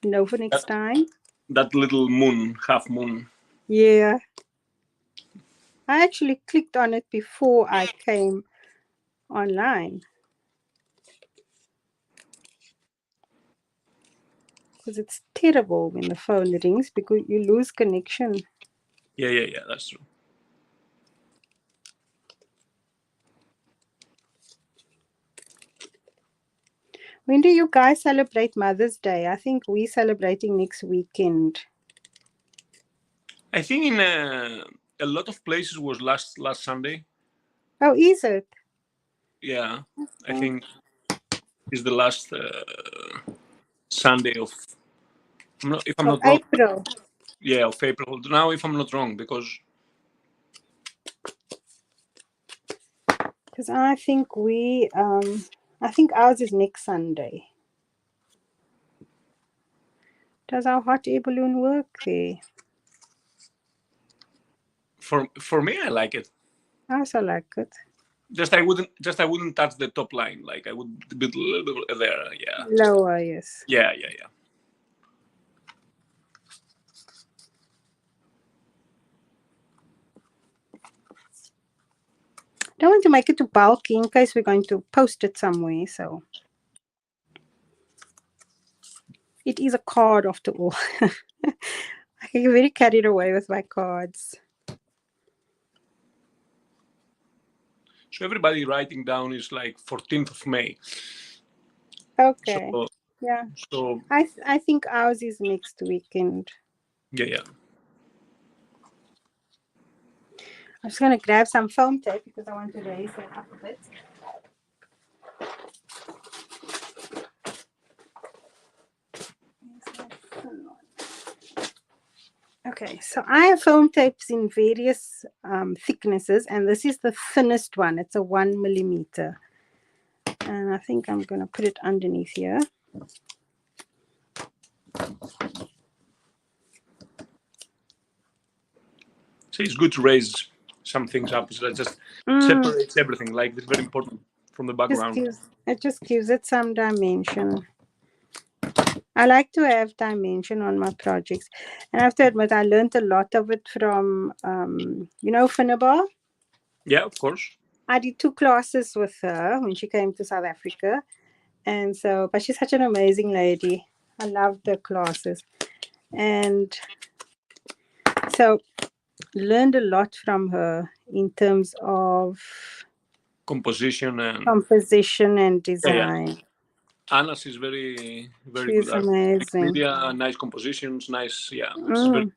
No for next time. That little moon, half moon. Yeah. I actually clicked on it before I came online. Because it's terrible when the phone rings because you lose connection. Yeah, that's true. When do you guys celebrate Mother's Day? I think we're celebrating next weekend. I think in a lot of places was last Sunday. Oh, is it? Yeah, I think it's the last Sunday of. If I'm Of not wrong. April. Yeah, of April. Now, if I'm not wrong, because I think I think ours is next Sunday. Does our hot air balloon work there? for me, I like it. I also like it. I wouldn't touch the top line. Like I would be a little bit there. Yeah. Lower, yes. Yeah. Don't want to make it too bulky in case we're going to post it somewhere. So it is a card after all. I get very carried away with my cards. So everybody writing down is like 14th of May. Okay. So, yeah. So I think ours is next weekend. Yeah. I'm just going to grab some foam tape because I want to raise it up a bit. Okay, so I have foam tapes in various thicknesses, and this is the thinnest one. It's a 1 millimeter. And I think I'm going to put it underneath here. So it's good to raise some things up. So that just separates everything. Like it's very important from the background. It just gives it some dimension. I like to have dimension on my projects. And I have to admit, I learned a lot of it from, you know, Finnabar? Yeah, of course. I did 2 classes with her when she came to South Africa. And so, but she's such an amazing lady. I loved the classes. And so learned a lot from her in terms of composition and design. Yeah. Anna's is very She's good. Amazing. Media, nice compositions, nice. Yeah, she's very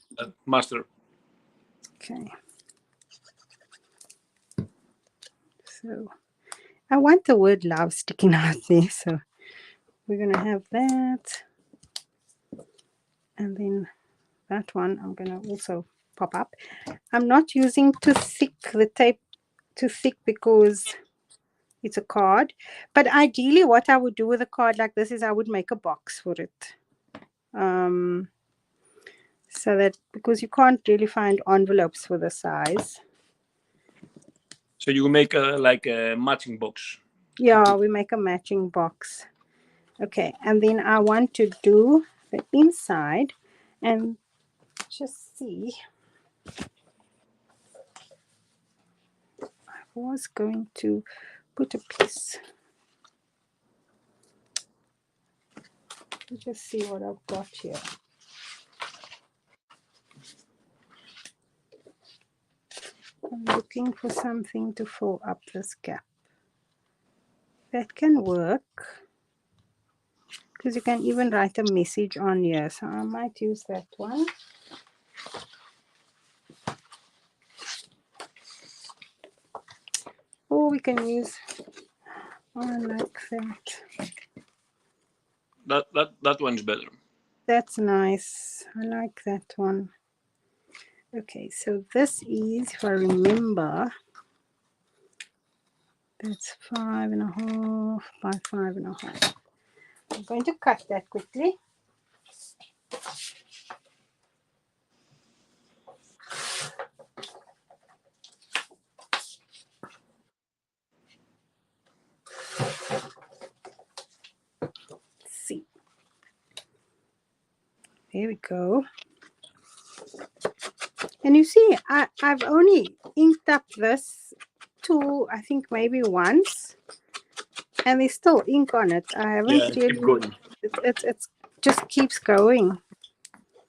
master. Okay. So I want the word love sticking out there. So we're going to have that. And then that one I'm going to also pop up. I'm not using the tape too thick because it's a card. But ideally what I would do with a card like this is I would make a box for it. So that, because you can't really find envelopes for the size. So you make like a matching box. Yeah, we make a matching box. Okay, and then I want to do the inside and just see. I was going to put a piece. Let's just see what I've got here. I'm looking for something to fill up this gap. That can work. Because you can even write a message on here. So I might use that one. Or we can use one like that. That one's better. That's nice. I like that one. Okay, so this is, if I remember, that's 5.5 by 5.5. I'm going to cut that quickly. Let's see. There we go. And you see, I've only inked up this tool, I think maybe once, and there's still ink on it. I haven't really. Keep going. It just keeps going.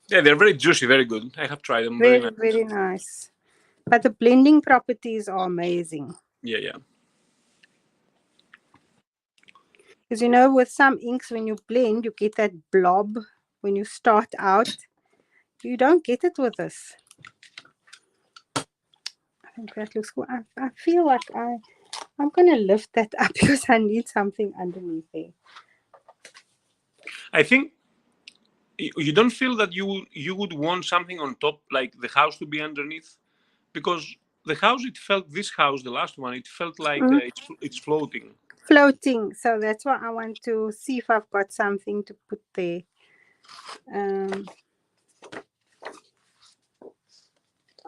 Yeah, they're very juicy, very good. I have tried them. Very nice. But the blending properties are amazing. Yeah. Because you know, with some inks, when you blend, you get that blob when you start out. You don't get it with this. I think that looks cool. I feel like I'm going to lift that up because I need something underneath there. I think you don't feel that you would want something on top, like the house to be underneath, because the house, this house, the last one, it felt like it's floating. Floating. So that's why I want to see if I've got something to put there.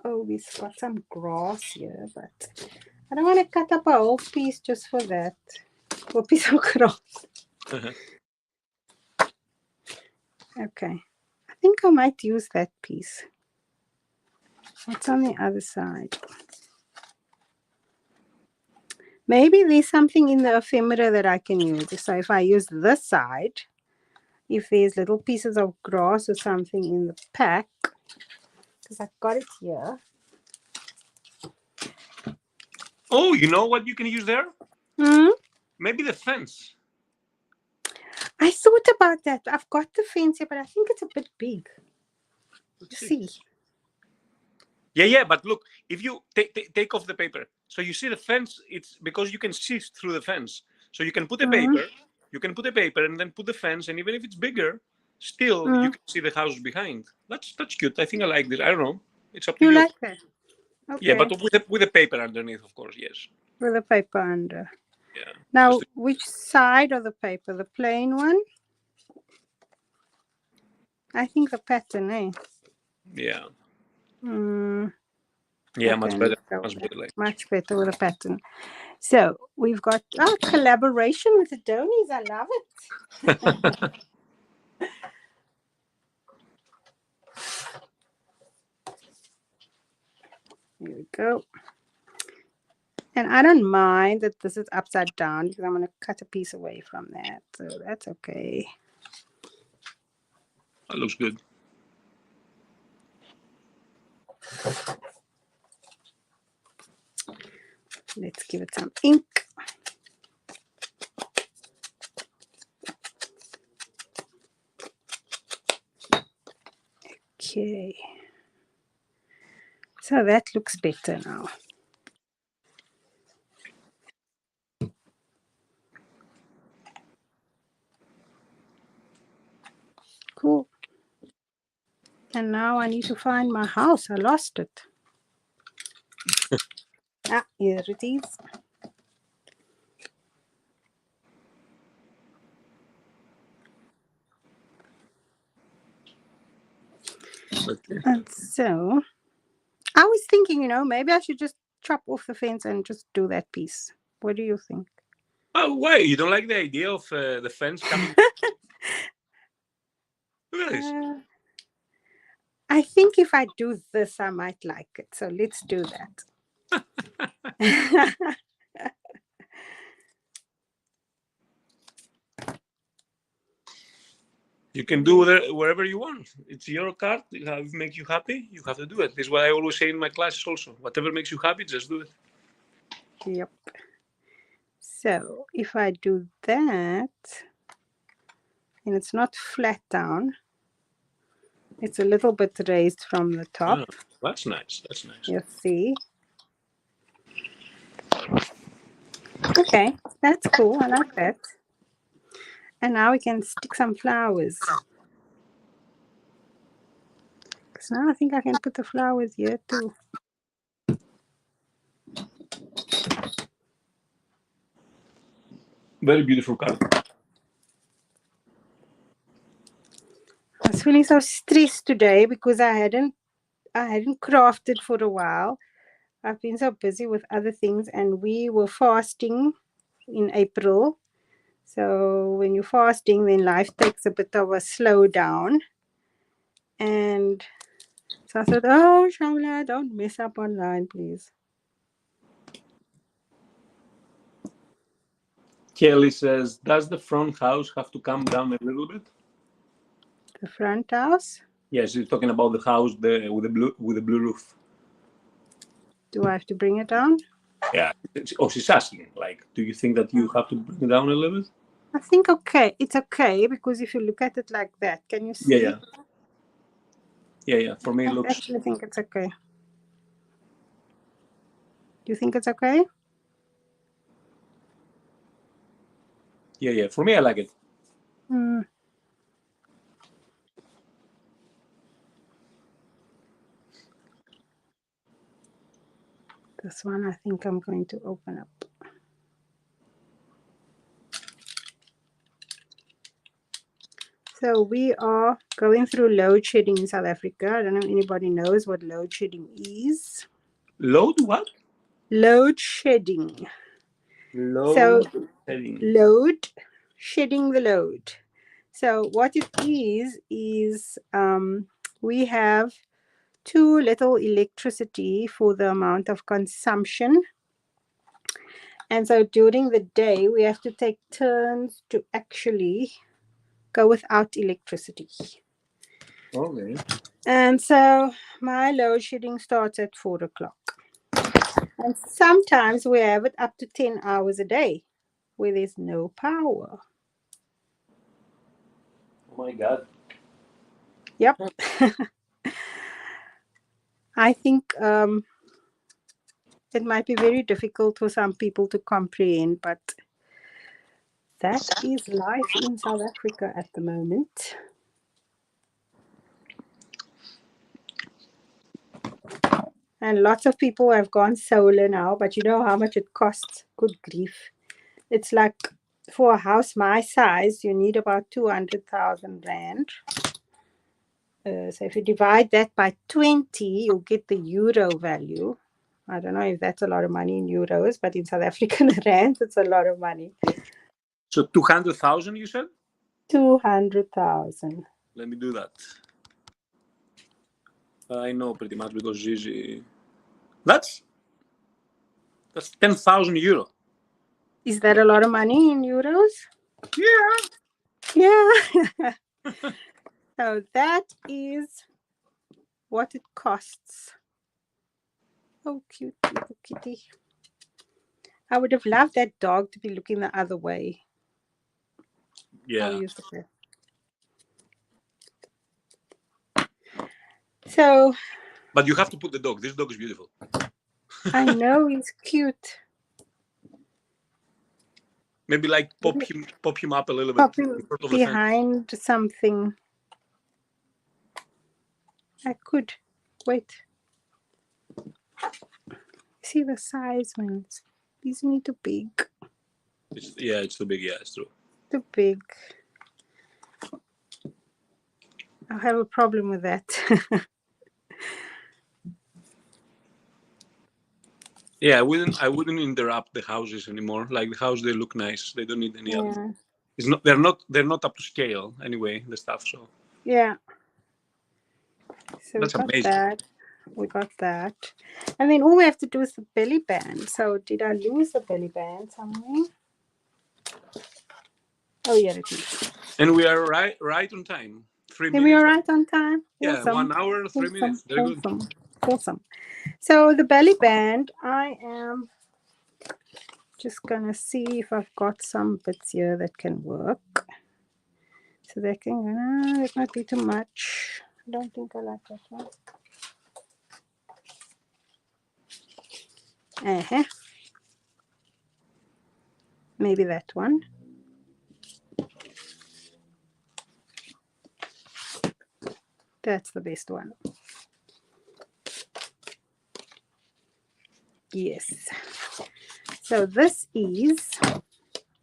Oh, we've got some grass here, but I don't want to cut up a whole piece just for that. For a piece of grass. Okay. I think I might use that piece. What's on the other side? Maybe there's something in the ephemera that I can use. So if I use this side, if there's little pieces of grass or something in the pack, because I've got it here. Oh, you know what you can use there? Maybe the fence. I thought about that. I've got the fence here, but I think it's a bit big. Let's see. Yeah, but look, if you take off the paper, so you see the fence, it's because you can see through the fence. So you can put a paper, and then put the fence, and even if it's bigger, still you can see the house behind. That's cute. I think I like this. I don't know. It's up to you. You like that? Okay. Yeah, but with the paper underneath, of course, yes. With the paper under. Yeah. Now, which side of the paper? The plain one? I think the pattern, eh? Yeah. Okay, Yeah, much better. Much better with a pattern. So we've got our collaboration with the Donies. I love it. Here we go. And I don't mind that this is upside down because I'm going to cut a piece away from that. So that's okay. That looks good. Let's give it some ink. Okay. So that looks better now. Cool. And now I need to find my house. I lost it. Here it is. And so I was thinking, maybe I should just chop off the fence and just do that piece. What do you think? Oh, why? You don't like the idea of the fence coming? Look at this. I think if I do this, I might like it. So let's do that. You can do wherever you want. It's your card. If it makes you happy, you have to do it. This is what I always say in my classes also. Whatever makes you happy, just do it. Yep. So if I do that, and it's not flat down, it's a little bit raised from the top. Oh, that's nice. That's nice. You see? Okay, that's cool. I like that. And now we can stick some flowers. Because now I think I can put the flowers here too. Very beautiful card. I was feeling so stressed today because I hadn't crafted for a while. I've been so busy with other things, and we were fasting in April. So when you're fasting, then life takes a bit of a slow down. And so I thought, oh, Shamela, don't mess up online, please. Kelly says, does the front house have to come down a little bit? The front house? Yes, you're talking about the house with the blue roof. Do I have to bring it down? Yeah. Oh, she's asking, like, do you think that you have to bring it down a little bit? I think okay. It's okay because if you look at it like that, can you see? Yeah. For me, it I looks. actually think it's okay. Do you think it's okay? Yeah. For me, I like it. Hmm. This one, I think I'm going to open up. So we are going through load shedding in South Africa. I don't know if anybody knows what load shedding is. Load what? Load shedding. Load shedding. Load, shedding the load. So what it is we have too little electricity for the amount of consumption. And so during the day, we have to take turns to actually go without electricity. Okay. And so my load shedding starts at 4 o'clock. And sometimes we have it up to 10 hours a day where there's no power. Oh my God. Yep. I think it might be very difficult for some people to comprehend, but that is life in South Africa at the moment. And lots of people have gone solar now, but you know how much it costs? Good grief. It's like for a house my size, you need about 200,000 Rand. So if you divide that by 20, you'll get the euro value. I don't know if that's a lot of money in euros, but in South African Rands, it's a lot of money. So 200,000, you said? 200,000. Let me do that. I know pretty much because Gigi. That's 10,000 euro. Is that a lot of money in euros? Yeah. So that is what it costs. Oh, cute little kitty. I would have loved that dog to be looking the other way. Yeah. I'll use the clip. So. But you have to put the dog. This dog is beautiful. I know he's cute. Maybe like pop him up a little Pop bit him behind something. I could. Wait. See the size ones. These need too big. It's too big. Yeah, it's true. Too big. I have a problem with that. Yeah, I wouldn't interrupt the houses anymore. Like the house, they look nice. They don't need any other. It's not. They're not up to scale anyway. The stuff. So. Yeah. So that's we got amazing. that. We got that. And then all we have to do is the belly band. So did I lose the belly band somewhere? Oh yeah, it is. And we are right on time. 3 minutes. We are right on time. Yeah, Awesome. 1 hour, 3 minutes. Very good. Awesome. So the belly band, I am just gonna see if I've got some bits here that can work. So they can, it might be too much. I don't think I like that one. Maybe that one. That's the best one. Yes. So this is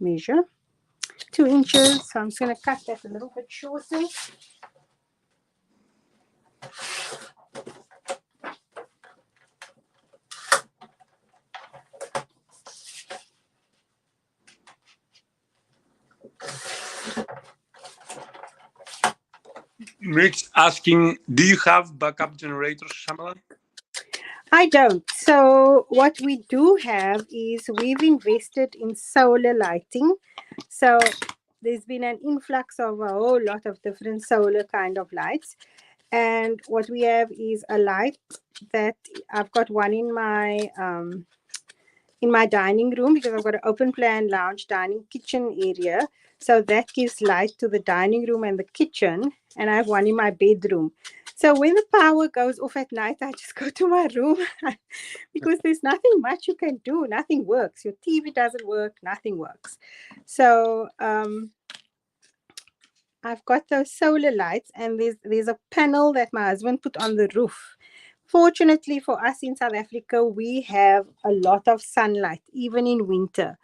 measure 2 inches. So I'm just going to cut that a little bit shorter. Rick's asking, do you have backup generators, Shamela? I don't. So what we do have is we've invested in solar lighting. So there's been an influx of a whole lot of different solar kind of lights. And what we have is a light that I've got one in my in my dining room because I've got an open plan lounge dining kitchen area. So that gives light to the dining room and the kitchen. And I have one in my bedroom. So when the power goes off at night, I just go to my room because there's nothing much you can do. Nothing works. Your TV doesn't work. Nothing works. So I've got those solar lights, and there's a panel that my husband put on the roof. Fortunately for us in South Africa, we have a lot of sunlight, even in winter.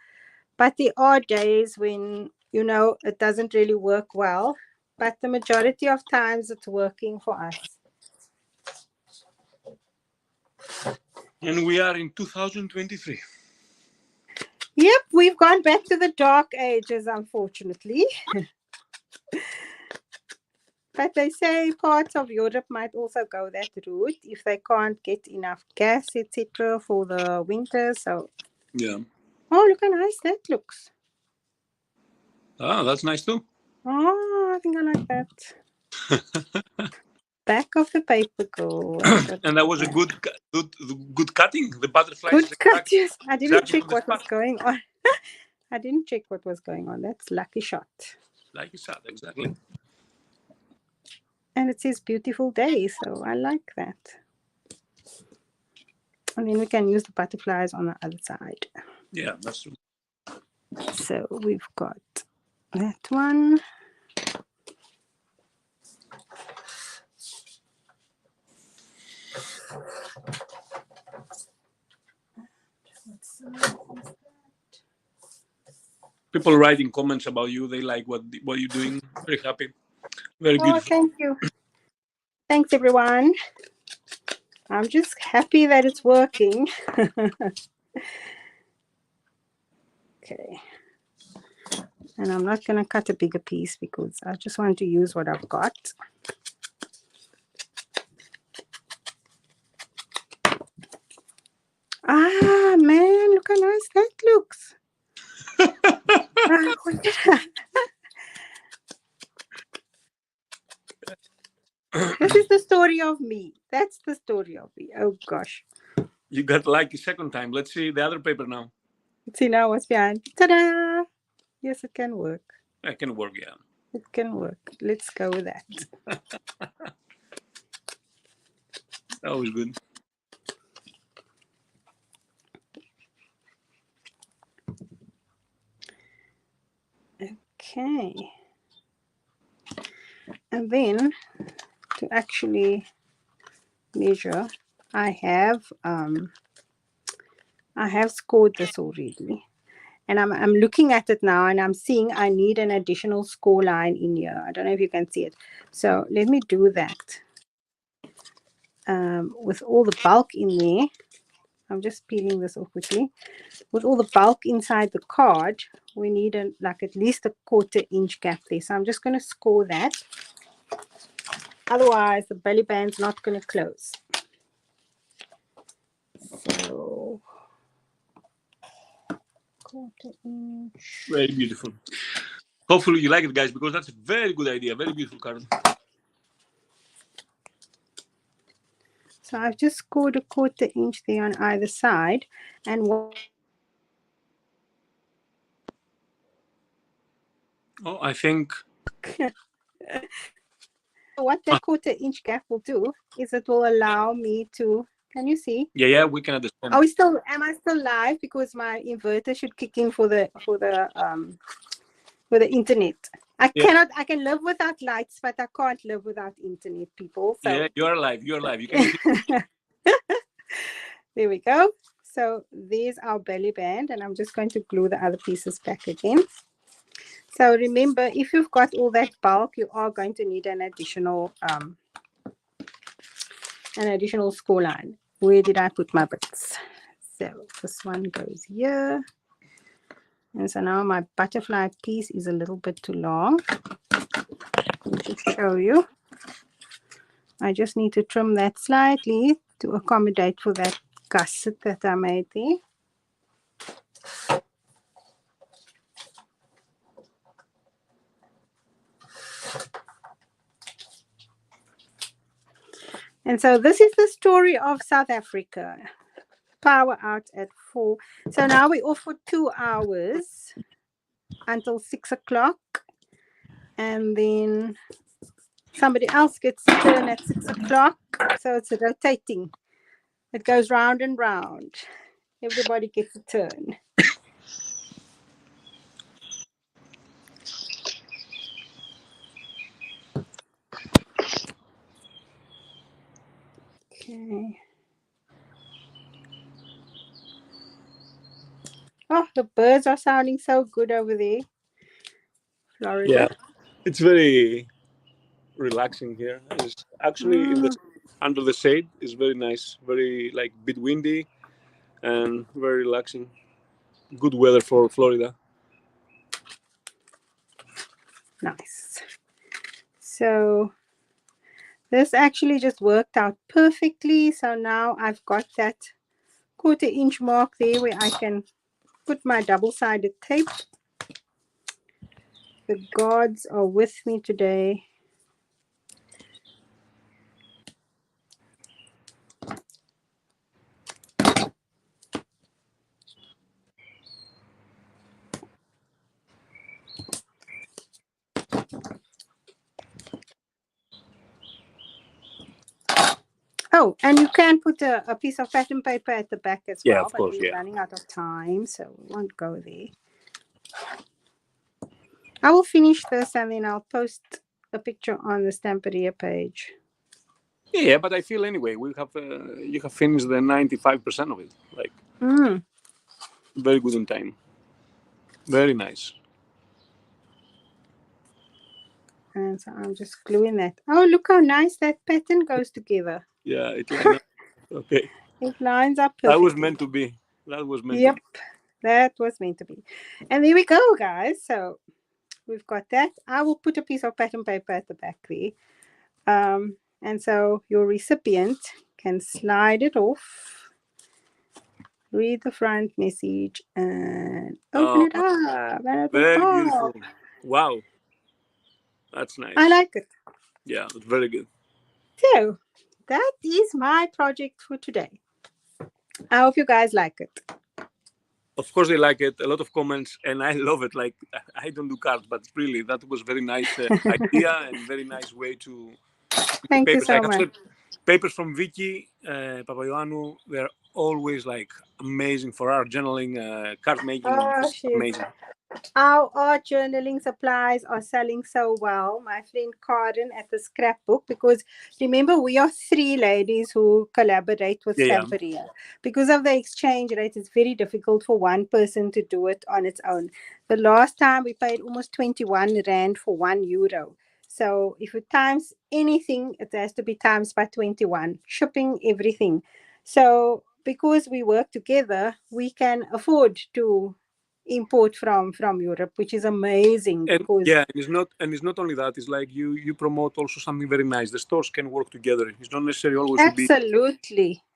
But there are days when, it doesn't really work well. But the majority of times it's working for us. And we are in 2023. Yep, we've gone back to the dark ages, unfortunately. But they say parts of Europe might also go that route if they can't get enough gas, etc., for the winter. So, yeah. Oh, look how nice that looks. Ah, that's nice too. Oh, I think I like that. Back of the paper, girl. And that was a good cutting. The butterflies. Good cut, yes. I didn't exactly check what was going on. I didn't check what was going on. That's lucky shot. Lucky shot, exactly. And it says beautiful day, so I like that. And then we can use the butterflies on the other side. Yeah, that's true. So we've got that one. People writing comments about you. They like what you're doing. Very happy. Very beautiful. Thank you. Thanks, everyone. I'm just happy that it's working. Okay. And I'm not going to cut a bigger piece because I just want to use what I've got. Ah, man, look how nice that looks. This is the story of me. That's the story of me. Oh, gosh. You got lucky second time. Let's see the other paper now. Let's see now what's behind. Ta-da! Yes, it can work. It can work, yeah. It can work. Let's go with that. That was good. Okay. And then to actually measure, I have scored this already. And I'm looking at it now and I'm seeing I need an additional score line in here. I don't know if you can see it. So let me do that. With all the bulk in there, I'm just peeling this off quickly. With all the bulk inside the card, we need at least a 1/4 inch gap there. So I'm just going to score that. Otherwise, the belly band's not going to close. So 1/4 inch. Very beautiful. Hopefully you like it, guys, because that's a very good idea. Very beautiful card. So I've just scored a 1/4 inch there on either side. And I think what that 1/4 inch gap will do is it will allow me to, can you see? Yeah, we can understand. Am I still live? Because my inverter should kick in for the internet. I can live without lights, but I can't live without internet, people. So yeah, you're alive. You can there we go. So there's our belly band, and I'm just going to glue the other pieces back again. So remember, if you've got all that bulk, you are going to need an additional score line. Where did I put my bits? So this one goes here. And so now my butterfly piece is a little bit too long. Let me just show you. I just need to trim that slightly to accommodate for that gusset that I made there. And so this is the story of South Africa. power out at 4. So now we're off for 2 hours until 6 o'clock. And then somebody else gets a turn at 6 o'clock. So it's rotating. It goes round and round. Everybody gets a turn. Okay. Oh, the birds are sounding so good over there, Florida. Yeah, it's very relaxing here. It's actually in the under the shade is very nice, very like bit windy and very relaxing. Good weather for Florida. Nice. So this actually just worked out perfectly. So now I've got that 1/4 inch mark there where I can put my double-sided tape. The gods are with me today. Oh, and you can put a piece of pattern paper at the back as well. Yeah, of course, but we're yeah. running out of time, so we won't go there. I will finish this and then I'll post a picture on the Stamperia page. Yeah, but I feel anyway we have you have finished the 95% of it. Like very good in time. Very nice. And so I'm just gluing that. Oh, look how nice that pattern goes together. Yeah, it lines up. Okay. It lines up perfectly. That was meant to be. That was meant to be. That was meant to be. And there we go, guys. So we've got that. I will put a piece of pattern paper at the back there. And so your recipient can slide it off, read the front message, and open it up. And very beautiful. Wow. That's nice. I like it. Yeah, it's very good. So that is my project for today. I hope you guys like it. Of course, they like it. A lot of comments, and I love it. Like, I don't do cards, but really, that was very nice idea and very nice way to. Thank you so much. Papers from Vicky Papaioannou, they're always like amazing for art journaling, card making. Amazing. Our art journaling supplies are selling so well. My friend Karen at the scrapbook, because remember we are 3 ladies who collaborate with Stamperia. Yeah. Because of the exchange rate, it's very difficult for one person to do it on its own. The last time we paid almost 21 Rand for €1. So if you times anything, it has to be times by 21. Shipping, everything. So because we work together, we can afford to import from Europe, which is amazing. And it's not only that. It's like you promote also something very nice. The stores can work together. It's not necessarily always to be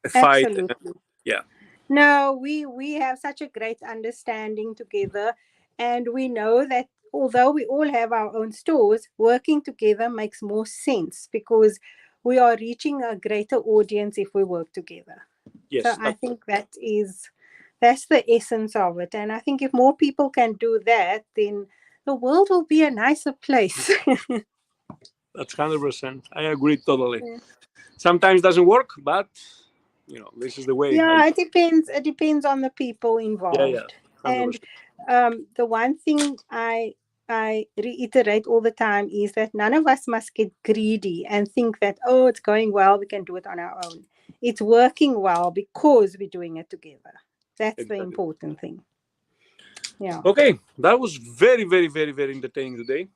a fight. Absolutely. Yeah. No, we have such a great understanding together, and we know that although we all have our own stores, working together makes more sense because we are reaching a greater audience if we work together. Yes. So I think that's the essence of it. And I think if more people can do that, then the world will be a nicer place. That's 100%. I agree totally. Yeah. Sometimes it doesn't work, but this is the way. Yeah, it depends. It depends on the people involved. Yeah. 100%. And the one thing I reiterate all the time is that none of us must get greedy and think that, oh, it's going well, we can do it on our own. It's working well because we're doing it together. That's the important thing. Yeah. Okay, that was very, very, very, very entertaining today.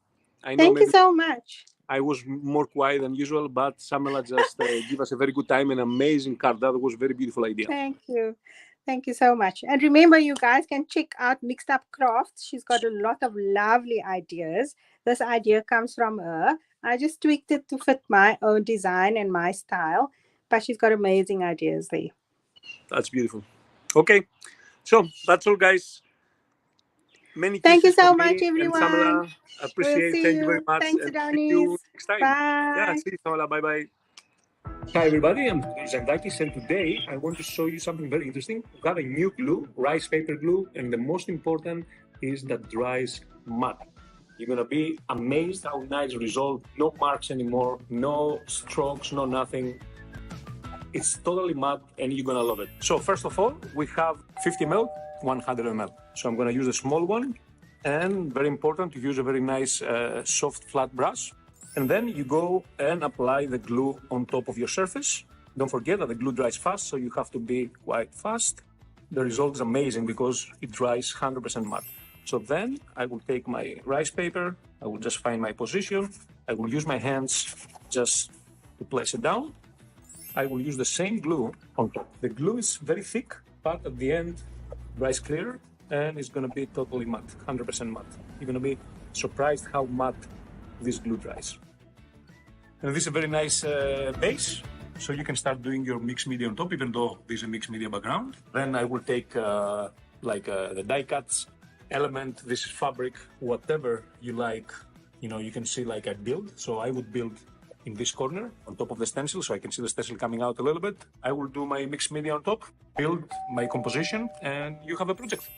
I know. Thank you so much. I was more quiet than usual, but Shamela just gave us a very good time and amazing card. That was a very beautiful idea. Thank you. Thank you so much. And remember, you guys can check out Mixed Up Crafts. She's got a lot of lovely ideas. This idea comes from her. I just tweaked it to fit my own design and my style, but she's got amazing ideas there. That's beautiful. Okay, so that's all, guys. Thank you so much, everyone. Shamela, appreciate. Thank you very much. Thanks, and see you next time. Bye. Yeah, see you, Shamela. Bye-bye. Hi everybody, I'm Hendriks, and today I want to show you something very interesting. We have a new glue, rice paper glue, and the most important is that dries matte. You're gonna be amazed how nice result. No marks anymore, no strokes, no nothing. It's totally matte and you're gonna love it. So first of all, we have 50 ml, 100 ml. So I'm gonna use a small one, and very important to use a very nice soft flat brush. And then you go and apply the glue on top of your surface. Don't forget that the glue dries fast, so you have to be quite fast. The result is amazing because it dries 100% matte. So then I will take my rice paper, I will just find my position, I will use my hands just to place it down. I will use the same glue on top. The glue is very thick, but at the end dries clear and it's gonna be totally matte, 100% matte. You're gonna be surprised how matte this glue dries. And this is a very nice base, so you can start doing your mixed media on top, even though this is a mixed media background. Then I will take the die cuts element, this is fabric, whatever you like, you can see like I build. So I would build in this corner on top of the stencil, so I can see the stencil coming out a little bit. I will do my mixed media on top, build my composition, and you have a project.